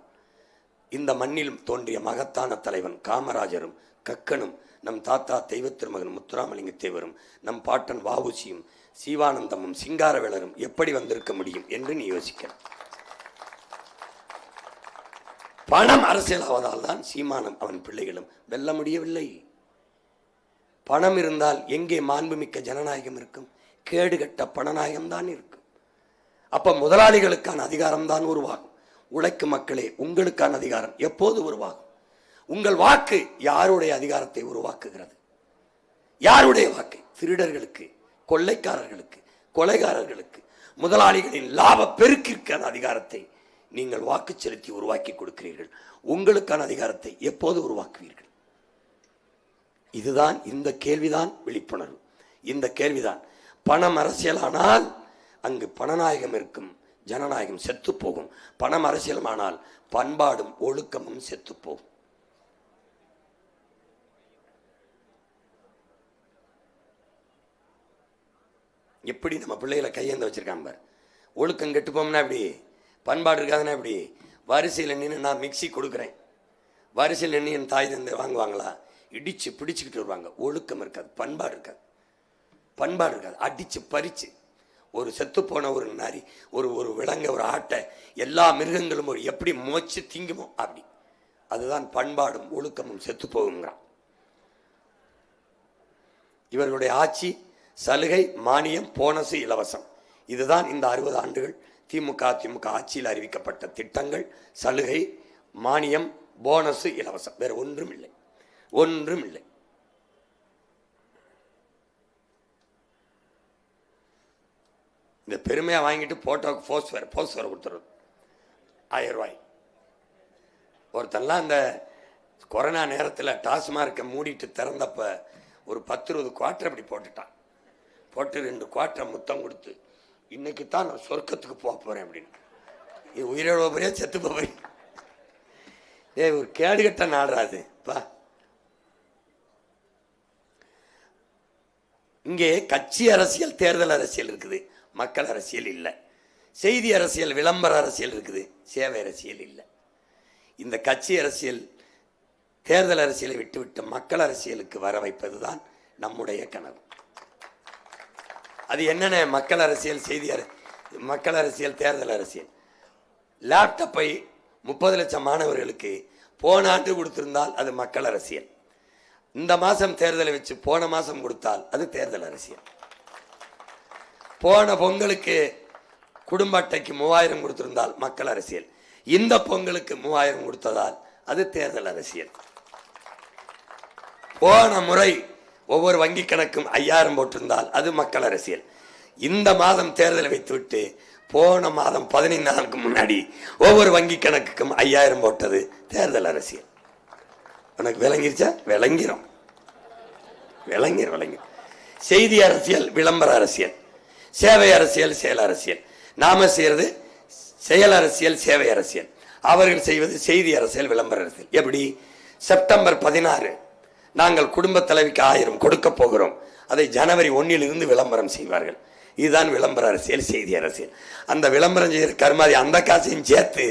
இந்த மண்ணில் தோன்றிய மகத்தான தலைவன் காமராஜரும் கக்கனும் நம் தாத்தா தெய்வ திருமகன் முத்துராமலிங்க தேவரும் நம் பாட்டன் வஉசியும் சீவானந்தமும் சிங்காரவேலரும் எப்படி வந்திருக்க முடியும் என்று நீ யோசிக்க. பணம் அரசியலாவதால் தான் சீமானும் அவன் பிள்ளைகளும் வெல்ல முடியவில்லை. பணம் இருந்தால் எங்கே மாண்புமிக்க ஜனநாயகம் இருக்கும்? கேடுகட்ட பணநாயகம் தான் இருக்கும். அப்ப முதலாளிகளுக்கான அதிகாரம் தான் உருவாகும். உழைக்கும் மக்களே, உங்களுக்கான அதிகாரம் எப்போது உருவாகும்? உங்கள் வாக்கு யாருடைய அதிகாரத்தை உருவாக்குகிறது? யாருடைய வாக்கு? திருடர்களுக்கு, கொள்ளைக்காரர்களுக்கு, கொலைகாரர்களுக்கு, முதலாளிகளின் லாப பெருக்கிற்கான அதிகாரத்தை நீங்கள் வாக்கு செலுத்தி உருவாக்கி கொடுக்கிறீர்கள். உங்களுக்கான அதிகாரத்தை எப்போது உருவாக்குவீர்கள்? இதுதான், இந்த கேள்விதான் விழிப்புணர்வு. இந்த கேள்விதான். பணம் அரசியலானால் அங்கு பணநாயகம் இருக்கும், ஜனநாயகம் செத்து போகும். பணம் அரசியலமானால் பண்பாடும் ஒழுக்கமும் செத்து போகும். எப்படி நம்ம பிள்ளைகளை கையேந்த வச்சிருக்காங்க பாரு. ஒழுக்கம் கெட்டு போம்னா எப்படி? பண்பாடு இருக்காதுன்னா எப்படி? வரிசையில் நின்று நான் மிக்சி கொடுக்குறேன், வரிசையில் நின்று என் தாய் தந்தை வாங்குவாங்களா? இடிச்சு பிடிச்சிக்கிட்டு வருவாங்க. ஒழுக்கம் இருக்காது, பண்பாடு இருக்காது, பண்பாடு இருக்காது. அடிச்சு பறிச்சு ஒரு செத்து போன ஒரு நரி, ஒரு விலங்க, ஒரு ஆட்டை, எல்லா மிருகங்களும் ஒரு எப்படி மோச்சு திங்குமோ அப்படி. அதுதான் பண்பாடும் ஒழுக்கமும் செத்து போகுங்கிறான். இவர்களுடைய ஆட்சி சலுகை, மானியம், போனஸ், இலவசம். இதுதான் இந்த 60 ஆண்டுகள் திமுக ஆட்சியில் அறிவிக்கப்பட்ட திட்டங்கள். சலுகை, மானியம், போனஸ், இலவசம். வேற ஒன்றும் இல்லை, ஒன்றும் இல்லை. இந்த பெருமையா வாங்கிட்டு போட்டோக்கு போஸ்ட் வேற கொடுத்துறது 1000 ரூபாய். ஒருத்தெல்லாம் இந்த கொரோனா நேரத்தில் டாஸ்மார்க்கை மூடிட்டு திறந்தப்ப ஒரு 10-20 குவார்டர் அப்படி போட்டுட்டான். போட்டு 2 குவார்டரை முத்தம் கொடுத்து, இன்னைக்கு தான் நான் சொர்க்கத்துக்கு போக போறேன் அப்படின்னு. இது உயிரோட போறியா செத்து போறேன்? ஒரு கேடுகட்ட நாடுறாது. இங்கே கட்சி அரசியல், தேர்தல் அரசியல் இருக்குது, மக்கள் அரசியல் இல்லை. செய்தி அரசியல், விளம்பர அரசியல் இருக்குது, சேவை அரசியல் இல்லை. இந்த கட்சி அரசியல், தேர்தல் அரசியலை விட்டுவிட்டு மக்கள் அரசியலுக்கு வர வைப்பதுதான் நம்முடைய கனவு. அது என்னென்ன? மக்கள் அரசியல், மக்கள் அரசியல், தேர்தல் அரசியல். லேப்டாப்பை 30 லட்சம் மாணவர்களுக்கு போன ஆண்டு கொடுத்திருந்தால் அது மக்கள் அரசியல். இந்த மாசம் தேர்தலை வச்சு போன மாசம் கொடுத்தால் அது தேர்தல் அரசியல். போன பொங்கலுக்கு குடும்ப அட்டைக்கு 3000 கொடுத்திருந்தால் மக்கள் அரசியல். இந்த பொங்கலுக்கு 3000 கொடுத்ததால் அது தேர்தல் அரசியல். போன முறை ஒவ்வொரு வங்கி கணக்கும் 5000 போட்டிருந்தால் அது மக்கள் அரசியல். இந்த மாதம் தேர்தலை வைத்துவிட்டு போன மாதம் 15 நாளுக்கு முன்னாடி ஒவ்வொரு வங்கி கணக்குக்கும் 5000 போட்டது தேர்தல் அரசியல். உனக்கு விளங்கிருச்சா? விளங்கிரும். செய்தி அரசியல், விளம்பர அரசியல், சேவை அரசியல், செயல் அரசியல். நாம செய்யறது செயல் அரசியல், சேவை அரசியல். அவர்கள் செய்வது செய்தி அரசியல், விளம்பர அரசியல். எப்படி? செப்டம்பர் 16 நாங்கள் குடும்ப தலைவிக்கு 1000 கொடுக்க போகிறோம். அதை ஜனவரி 1 விளம்பரம் செய்வார்கள். இதுதான் விளம்பர அரசியல், செய்தி அரசியல். அந்த விளம்பரம் செய்கிற கருமாதி அந்த காசையும் சேர்த்து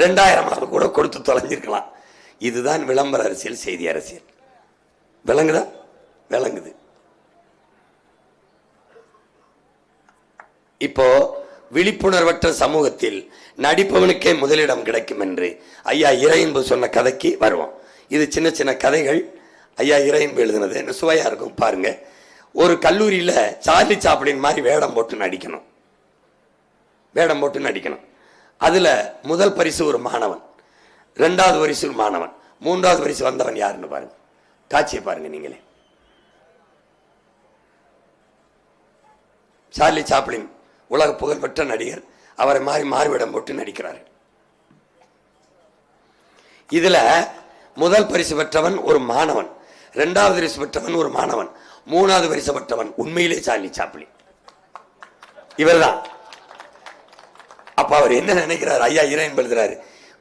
2000 கூட கொடுத்து தொலைஞ்சிருக்கலாம். இதுதான் விளம்பர அரசியல், செய்தி அரசியல். விளங்குதா? விளங்குது. இப்போ விழிப்புணர்வற்ற சமூகத்தில் நடிப்பவனுக்கே முதலிடம் கிடைக்கும் என்று ஐயா இறையன்பு சொன்ன கதைக்கு வருவோம். இது சின்ன சின்ன கதைகள். ஐயா இறையன்பு எழுதுனது என்ன சுவையா இருக்கும் பாருங்க. ஒரு கல்லூரியில சார்லி சாப்ளின் மாதிரி வேடம் போட்டு நடிக்கணும். அதுல முதல் பரிசு ஒரு மாணவன். 2வது வரிசை மாணவன், 3வது வரிசை வந்தவன் யாருன்னு பாருங்க, காட்சியை பாருங்க நீங்களே. சார்லி சாப்ளின் உலக புகழ்பெற்ற நடிகர், அவரை மாறுவிடம் போட்டு நடிக்கிறார்கள். இதுல முதல் பரிசு பெற்றவன் ஒரு மாணவன், 2வது பரிசு பெற்றவன் ஒரு மாணவன், 3வது பரிசு பெற்றவன் உண்மையிலே சார்லி சாப்ளின் இவர்தான். அப்ப அவர் என்ன நினைக்கிறார்? ஐயா இறையன் எழுதுறாரு,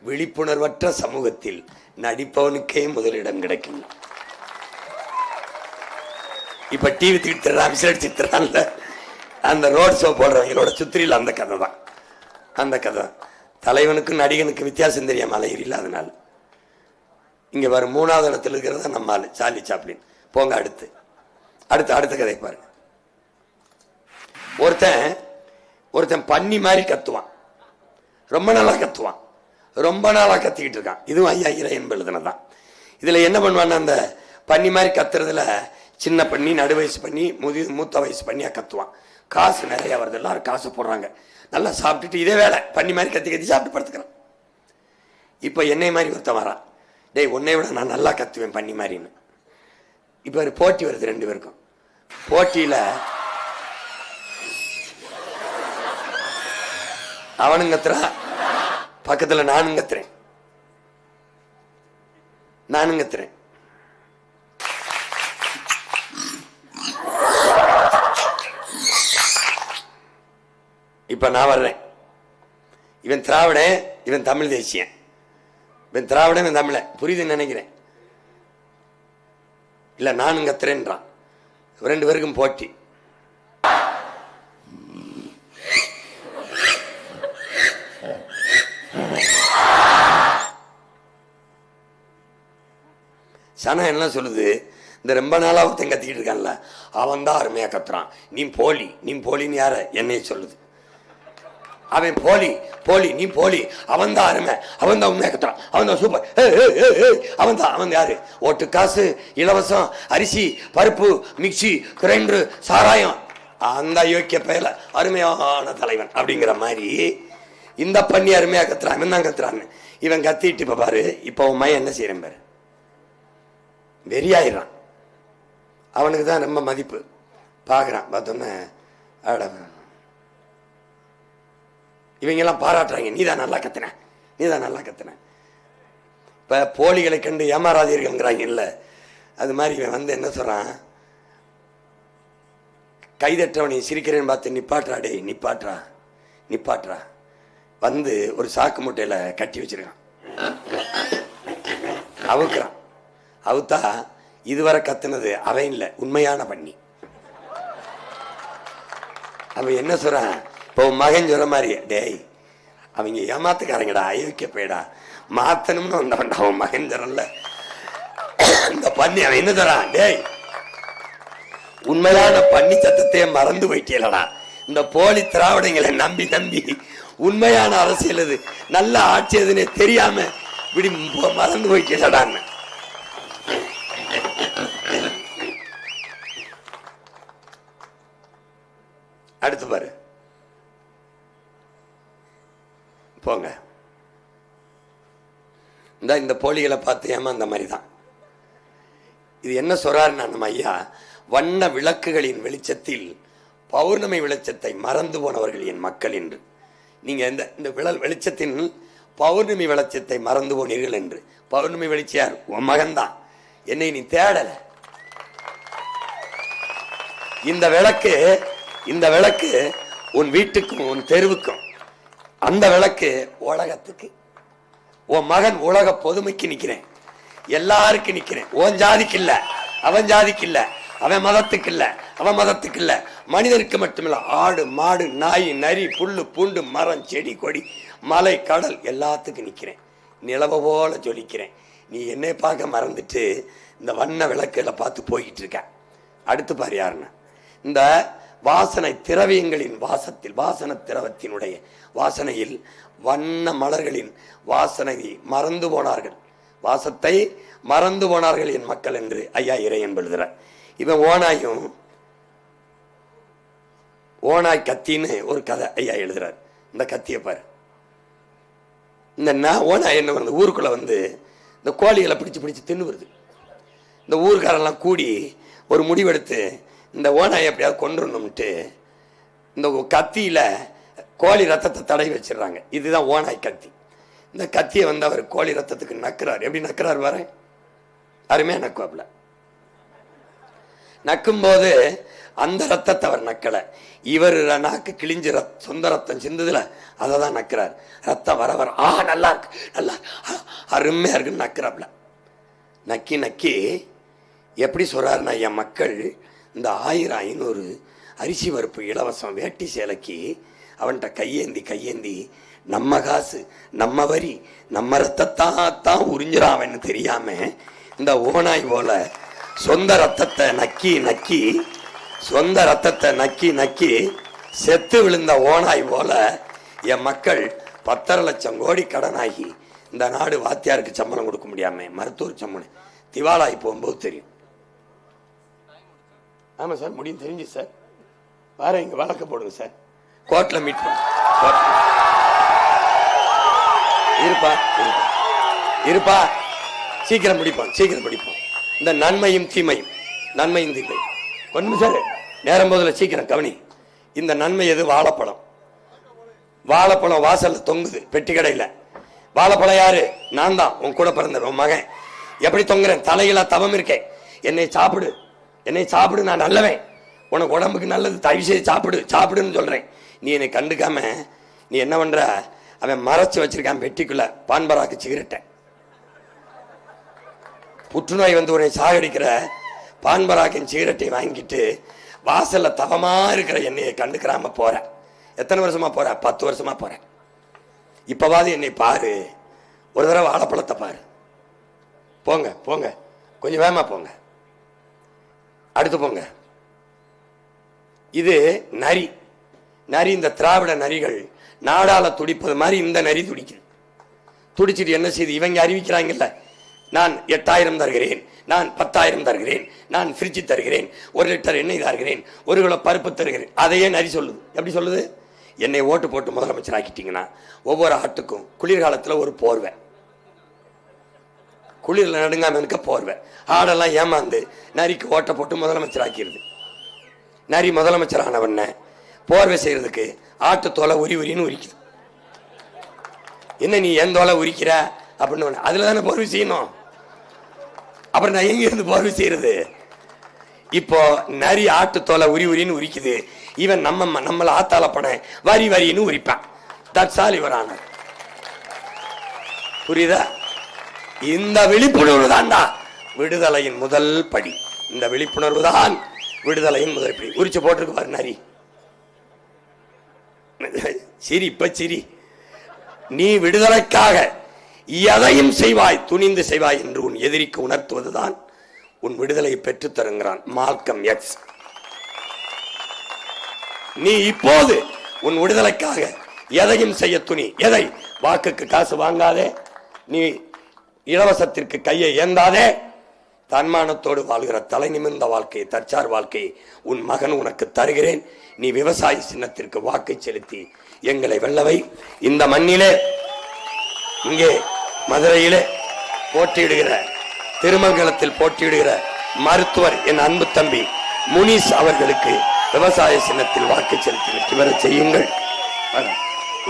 விழிப்புணர்வற்ற சமூகத்தில் நடிப்பவனுக்கே முதலிடம் கிடைக்கும். இப்ப டிவி தீர்த்துறான், விசில் தீர்த்துறான்ல, அந்த ரோட் ஷோ போடுறவங்களோட சுத்திரியில் அந்த கதை தான். அந்த கதை தலைவனுக்கும் நடிகனுக்கும் வித்தியாசம் தெரியாம அலையிறீல. அதனால இங்க வர 3வது இடத்துல இருக்கிறதா நம்ம ஆளு சார்லி சாப்ளின். போங்க அடுத்து அடுத்த அடுத்த கதை பாருங்க. ஒருத்தன் பன்னி மாதிரி கத்துவான், ரொம்ப நாளா கத்துவான், ரொம்ப நாளா கத்திக்கிட்டு இருக்கான். இதுவும் ஐயா இறையன் எழுதுனதான். இதுல என்ன பண்ணுவான்னு, அந்த பன்னி மாதிரி கத்துறதுல சின்ன பண்ணி, நடு வயசு பண்ணி, மூத்த வயசு பண்ணியா கத்துவான். காசு நிறைய வருது, எல்லாரும் காசு போடுறாங்க, நல்லா சாப்பிட்டுட்டு இதே வேலை பண்ணி மாதிரி கத்தி கத்தி சாப்பிட்டு படுத்துக்கிறான். இப்ப என்னை மாதிரி ஒருத்தன் வரான், டேய் உன்னை விட நான் நல்லா கத்துவேன் பண்ணி மாதிரின்னு. இப்ப ஒரு போட்டி வருது 2 பேருக்கும். போட்டியில அவனும் கத்துறான், பக்கத்துல நானும் கத்துறேன். இப்ப நான் வர்றேன். இவன் திராவிடன், இவன் தமிழ் தேசியன். இவன் திராவிடன், இவன் தமிழ. புரியுதுன்னு நினைக்கிறேன். இல்ல நானும் கத்துறேன்றான். 2 பேருக்கும் போட்டி. சனா என்ன சொல்லுது, இந்த ரொம்ப நாளா ஒருத்தன் கத்திக்கிட்டு இருக்கான்ல, அவன் தான் அருமையா கத்துறான், நீ போலின்னு யார என்னைய சொல்லுது. அவன் போலி நீ போலி, அவன் தான் அருமை, அவன் தான் உண்மையா கத்துறான், அவன் தான் சூப்பர், அவன் யாரு? ஓட்டு காசு, இலவசம், அரிசி, பருப்பு, மிக்சி, கிரைண்டரு, சாராயம், அந்த யோக்கிய பெயல அருமையான தலைவன் அப்படிங்கிற மாதிரி இந்த பண்ணி அருமையா கத்துறான், இவன் தான் கத்துறான்னு. இவன் கத்திட்டு இப்ப பாரு, இப்ப உன் மையன் என்ன செய்யறேன் பாரு, வெறியாயிரான். அவனுக்கு தான் ரொம்ப மதிப்பு. பார்க்குறான், பார்த்தோன்னே இவங்கெல்லாம் பாராட்டுறாங்க, நீ தான் நல்லா கத்துன. இப்போ போலிகளை கண்டு ஏமாறாதீர்கள்ங்கிறாங்க இல்லை, அது மாதிரி இவன் வந்து என்ன சொல்கிறான், கைதற்றவனை சிரிக்கிறேன்னு பார்த்து நிப்பாட்றா வந்து ஒரு சாக்கு மூட்டையில் கட்டி வச்சிருக்கான். அவுத்தா இதுவரை கத்துனது அவன் இல்லை, உண்மையான பண்ணி. அவன் என்ன சொல்றான், இப்போ மகன் சொல்ற மாதிரி, டேய் அவங்க ஏமாத்துக்காரங்கடா, அயோக்கிய போயிடா, மாத்தணும்னு வந்தவன் அவன் மகன் சொல்றல இந்த பண்ணி. அவன் என்ன சொல்றான், டேய் உண்மையான பண்ணி சத்தத்தையே மறந்து போயிட்டேலடா, இந்த போலி திராவிடங்களை நம்பி உண்மையான அரசியல் இது, நல்ல ஆட்சி எதுன்னு தெரியாம இப்படி மறந்து போயிட்டேலடான்னு. அடுத்து பாரு, போங்க. இந்த போலிகளை பார்த்து ஏமாந்த மாதிரி தான் இது. என்ன சொல்றாருன்னா நம்ம ஐயா, வண்ண விளக்குகளின் வெளிச்சத்தில் பௌர்ணமி வெளிச்சத்தை மறந்து போனவர்கள் என் மக்கள் என்று. நீங்க இந்த வெளிச்சத்தின் பௌர்ணமி வெளிச்சத்தை மறந்து போனீர்கள் என்று. பௌர்ணமி வெளிச்சியார் உன் மகன்தான், என்னை நீ தேடல. இந்த விளக்கு உன் வீட்டுக்கும் உன் தெருவுக்கும், அந்த விளக்கு உலகத்துக்கு. உன் மகன் உலக பொதுமைக்கு நிக்கிறேன், எல்லாருக்கும் நிக்கிறேன். உன் ஜாதிக்கு இல்ல, அவன் ஜாதிக்கு இல்ல, அவன் மதத்துக்கு இல்ல, அவன் மதத்துக்கு இல்ல, மனிதருக்கு மட்டுமில்ல, ஆடு மாடு நாய் நரி புல்லு பூண்டு மரம் செடி கொடி மலை கடல் எல்லாத்துக்கும் நிக்கிறேன். நிலவ போல ஜொலிக்கிறேன். நீ என்னை பார்க்க மறந்துட்டு இந்த வண்ண விளக்குகளை பார்த்து போய்கிட்டு இருக்க. அடுத்து பாரு யாருன்னா, இந்த வாசனை திரவியங்களின் வாசன திரவத்தினுடைய வாசனையில் வண்ண மலர்களின் வாசனையை மறந்து போனார்கள், வாசத்தை மறந்து போனார்கள் என் மக்கள் என்று ஐயா இறையன் எழுதுறார். இவன் ஓனாய் கத்தின்னு ஒரு கதை ஐயா எழுதுறார். இந்த கத்தியை பாரு, இந்த ஓனாய் என்ன பண்ணுது, ஊருக்குள்ள வந்து இந்த கோழிகளை பிடிச்சு பிடிச்சு தின்னு வருது. இந்த ஊருக்காரெல்லாம் கூடி ஒரு முடிவெடுத்து இந்த ஓனாயை எப்படியாவது கொண்டுடணும்ட்டு இந்த கத்தியில கோழி ரத்தத்தை தடவி வச்சிடுறாங்க. இதுதான் ஓனாய் கத்தி. இந்த கத்தியை வந்து அவர் கோழி ரத்தத்துக்கு நக்குறாரு. எப்படி நக்குறாரு பாரு, அருமையா நக்குவாப்ல. நக்கும்போது அந்த ரத்தத்தை அவர் நக்கல, இவர் நாக்கு கிழிஞ்சு சொந்த ரத்தம் சிந்ததுல அதை தான் நக்கிறார். ரத்தம் வர வர நல்லா இருக்கு, நல்லா அருமையா இருக்குன்னு நக்கிறாப்ல. நக்கி நக்கி எப்படி சொல்றாருன்னா, என் மக்கள் இந்த 1000-500 அரிசி பருப்பு இலவசம் வேட்டி சேலைக்கு அவன்கிட்ட கையேந்தி நம்ம காசு நம்ம வரி நம்ம ரத்தத்தான் உறிஞ்சிடாமன்னு தெரியாம இந்த ஓனாய் போல சொந்த ரத்தத்தை நக்கி செத்து விழுந்த ஓனாய் போல என் மக்கள் 10.5 லட்சம் கோடி கடனாகி இந்த நாடு வாத்தியாருக்கு சம்பளம் கொடுக்க முடியாம மருத்துவர் சம்பளம் திவாலாகி போகும்போது தெரியும். ஆமா சார், முடியும், தெரிஞ்சு சார். வேற இங்க வழக்க போடுங்க சார், கோர்ட்ல மீட் பண்ண இருப்பா சீக்கிரம் படிப்போம். இந்த நன்மையும் தீமையும் கொஞ்சம் சார் நேரம் போதில் சீக்கிரம் கவனி. இந்த நன்மை எது? வாழைப்பழம் வாசல்ல தொங்குது பெட்டி கடையில. வாழைப்பழம் யாரு? நான் தான், உன் கூட பிறந்த உன் மகன். எப்படி தொங்குறேன்? தலையில தவம் இருக்கேன். என்னை சாப்பிடு, நான் நல்லவன், உனக்கு உடம்புக்கு நல்லது, தயவு செய்து சாப்பிடுன்னு சொல்றேன். நீ என்னை கண்டுக்காம நீ என்ன பண்ற? அவன் மறைச்சு வச்சிருக்கான் பெட்டிக்குள்ள பான்பராக்கு சிகரெட்டை. புற்றுநோய் வந்து உன்னை சாகடிக்கிற பான்பராக்கின் சிகரெட்டை வாங்கிட்டு வாசல்ல தவமா இருக்கிற என்னையை கண்டுக்கிறாம போற. எத்தனை வருஷமா போற? 10 வருஷமா போற. இப்பவாது என்னை பாரு, ஒரு தடவை வாழைப்பழத்தை பாரு. போங்க கொஞ்சம் வேகமா போங்க, அடுத்து போங்க. இது நரி. இந்த திராவிட நரிகள் நாடால துடிப்பது மாதிரி இந்த நரி துடிக்குது. துடிச்சிட்டு என்ன செய்து இவங்க அறிவிக்கிறாங்கல்ல, நான் 8000 தருகிறேன், நான் 10,000 தருகிறேன், நான் ஃப்ரிட்ஜ் தருகிறேன், 1 லிட்டர் எண்ணெய் தருகிறேன், 1 கிலோ பருப்பு தருகிறேன். அதையே நரி சொல்லுது. எப்படி சொல்லுது? என்னை ஓட்டு போட்டு முதலமைச்சர் ஆக்கிட்டீங்கன்னா ஒவ்வொரு ஆட்டுக்கும் குளிர்காலத்தில் ஒரு போர்வை, குளிரில் நடுங்காம இருக்க போர்வை. ஆடெல்லாம் ஏமாந்து நரிக்கு ஓட்ட போட்டு முதலமைச்சர் ஆக்கிடுது. நரி முதலமைச்சர் ஆனவன போர்வை செய்யறதுக்கு ஆட்டு தோலை உரின்னு உரிக்குது. என்ன நீ என் தோலை உரிக்கிற அப்படின்னு, அதுல தானே போர்வை செய்யணும். அப்புறம் நான் எங்க இருந்து போர்வை செய்யறது? இப்போ நரி ஆட்டு தோலை உரின்னு உரிக்குது. இவன் நம்மள ஆத்தால பண வரின்னு உரிப்பான். தட்சால் இவரான. புரியுதா? இந்த விழிப்புணர்வு தான்டா விடுதலையின் முதல் படி. இந்த விழிப்புணர்வு தான் விடுதலையின் முதல் படி. உரிச்சு போட்டிருக்கு பாரு நரி. சிரி. நீ விடுதலைக்காக எதையும் செய்வாய், துணிந்து செய்வாய் என்று உன் எதிரிக்கு உணர்த்துவதுதான் உன் விடுதலையை பெற்றுத் தருங்கிறான் மால்கம் எக்ஸ். நீ இப்போது உன் விடுதலைக்காக எதையும் செய்ய துணி. எதை? வாக்குக்கு காசு வாங்காதே, நீ இலவசத்திற்கு கையை ஏந்தாதே, தன்மானத்தோடு வாழ்கிற தலை நிமிர்ந்த வாழ்க்கையை, தற்சார் வாழ்க்கையை உன் மகன் உனக்கு தருகிறேன். நீ விவசாய சின்னத்திற்கு வாக்கை செலுத்தி எங்களை வெல்லவை. இந்த மண்ணிலே, இங்கே மதுரையிலே போட்டியிடுகிற, திருமங்கலத்தில் போட்டியிடுகிற மருத்துவர் என் அன்பு தம்பி முனிஸ் அவர்களுக்கு விவசாய சின்னத்தில் வாக்கு செலுத்தி வெற்றி பெற செய்யுங்கள்.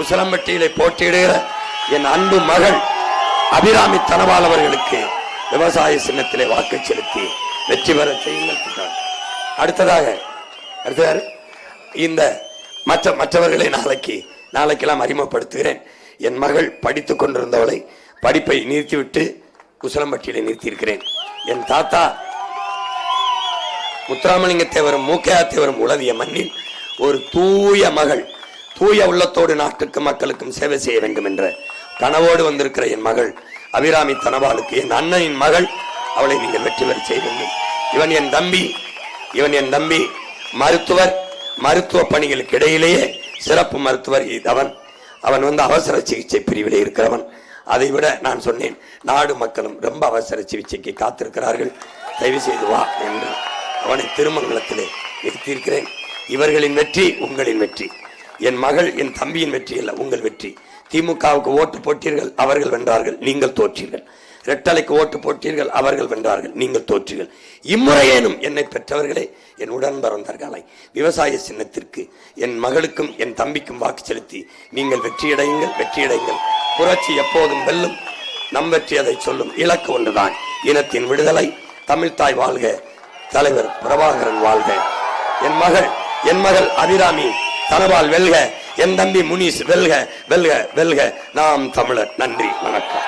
உசிலம்பட்டியிலே போட்டியிடுகிற என் அன்பு மகள் அபிராமி தனபால் அவர்களுக்கு விவசாய சின்னத்திலே வாக்கு செலுத்தி வெற்றி பெற செய்யுங்கள். அடுத்ததாக இந்த மற்றவர்களை நாளைக்கெல்லாம் அறிமுகப்படுத்துகிறேன். என் மகள் படித்துக் கொண்டிருந்தவளை படிப்பை நிறுத்திவிட்டு உசிலம்பட்டியிலே நிறுத்தியிருக்கிறேன். என் தாத்தா முத்துராமலிங்க தேவரும் மூக்கையா தேவரும் உலவிய மண்ணில் ஒரு தூய மகள், தூய உள்ளத்தோடு நாட்டுக்கும் மக்களுக்கும் சேவை செய்ய வேண்டும் என்ற கனவோடு வந்திருக்கிற என் மகள் அபிராமி தனபாலுக்கு, என் அண்ணனின் மகள், அவளை நீங்கள் வெற்றி பெற செய்ய வேண்டும். இவன் என் தம்பி மருத்துவர், மருத்துவ பணிகளுக்கு இடையிலேயே சிறப்பு மருத்துவர். அவன் அவசர சிகிச்சை பிரிவிலே இருக்கிறவன். அதை விட நான் சொன்னேன், நாடு மக்களும் ரொம்ப அவசர சிகிச்சைக்கு காத்திருக்கிறார்கள், தயவு செய்து வா என்று அவனை திருமங்கலத்திலே நிறுத்தியிருக்கிறேன். இவர்களின் வெற்றி உங்களின் வெற்றி. என் மகள், என் தம்பியின் வெற்றி அல்ல, உங்கள் வெற்றி. திமுகவுக்கு ஓட்டு போட்டீர்கள், அவர்கள் வென்றார்கள், நீங்கள் தோற்றீர்கள். ரெட்டலைக்கு ஓட்டு போட்டீர்கள், அவர்கள் வென்றார்கள், நீங்கள் தோற்றீர்கள். இம்முறையேனும் என்னை பெற்றவர்களே, என் உடன் பிறந்தார்களே, விவசாய சின்னத்திற்கு என் மகளுக்கும் என் தம்பிக்கும் வாக்கு செலுத்தி நீங்கள் வெற்றியடையுங்கள், வெற்றியடையுங்கள். புரட்சி எப்போதும் வெல்லும். நம் வெற்றி அதை சொல்லும். இலக்கு ஒன்றுதான், இனத்தின் விடுதலை. தமிழ்தாய் வாழ்க, தலைவர் பிரபாகரன் வாழ்க. என் மகள் அபிராமி தனபால் வெல்க, என் தம்பி முனிஸ் வெல்க, வெல்க, வெல்க. நாம் தமிழர். நன்றி, வணக்கம்.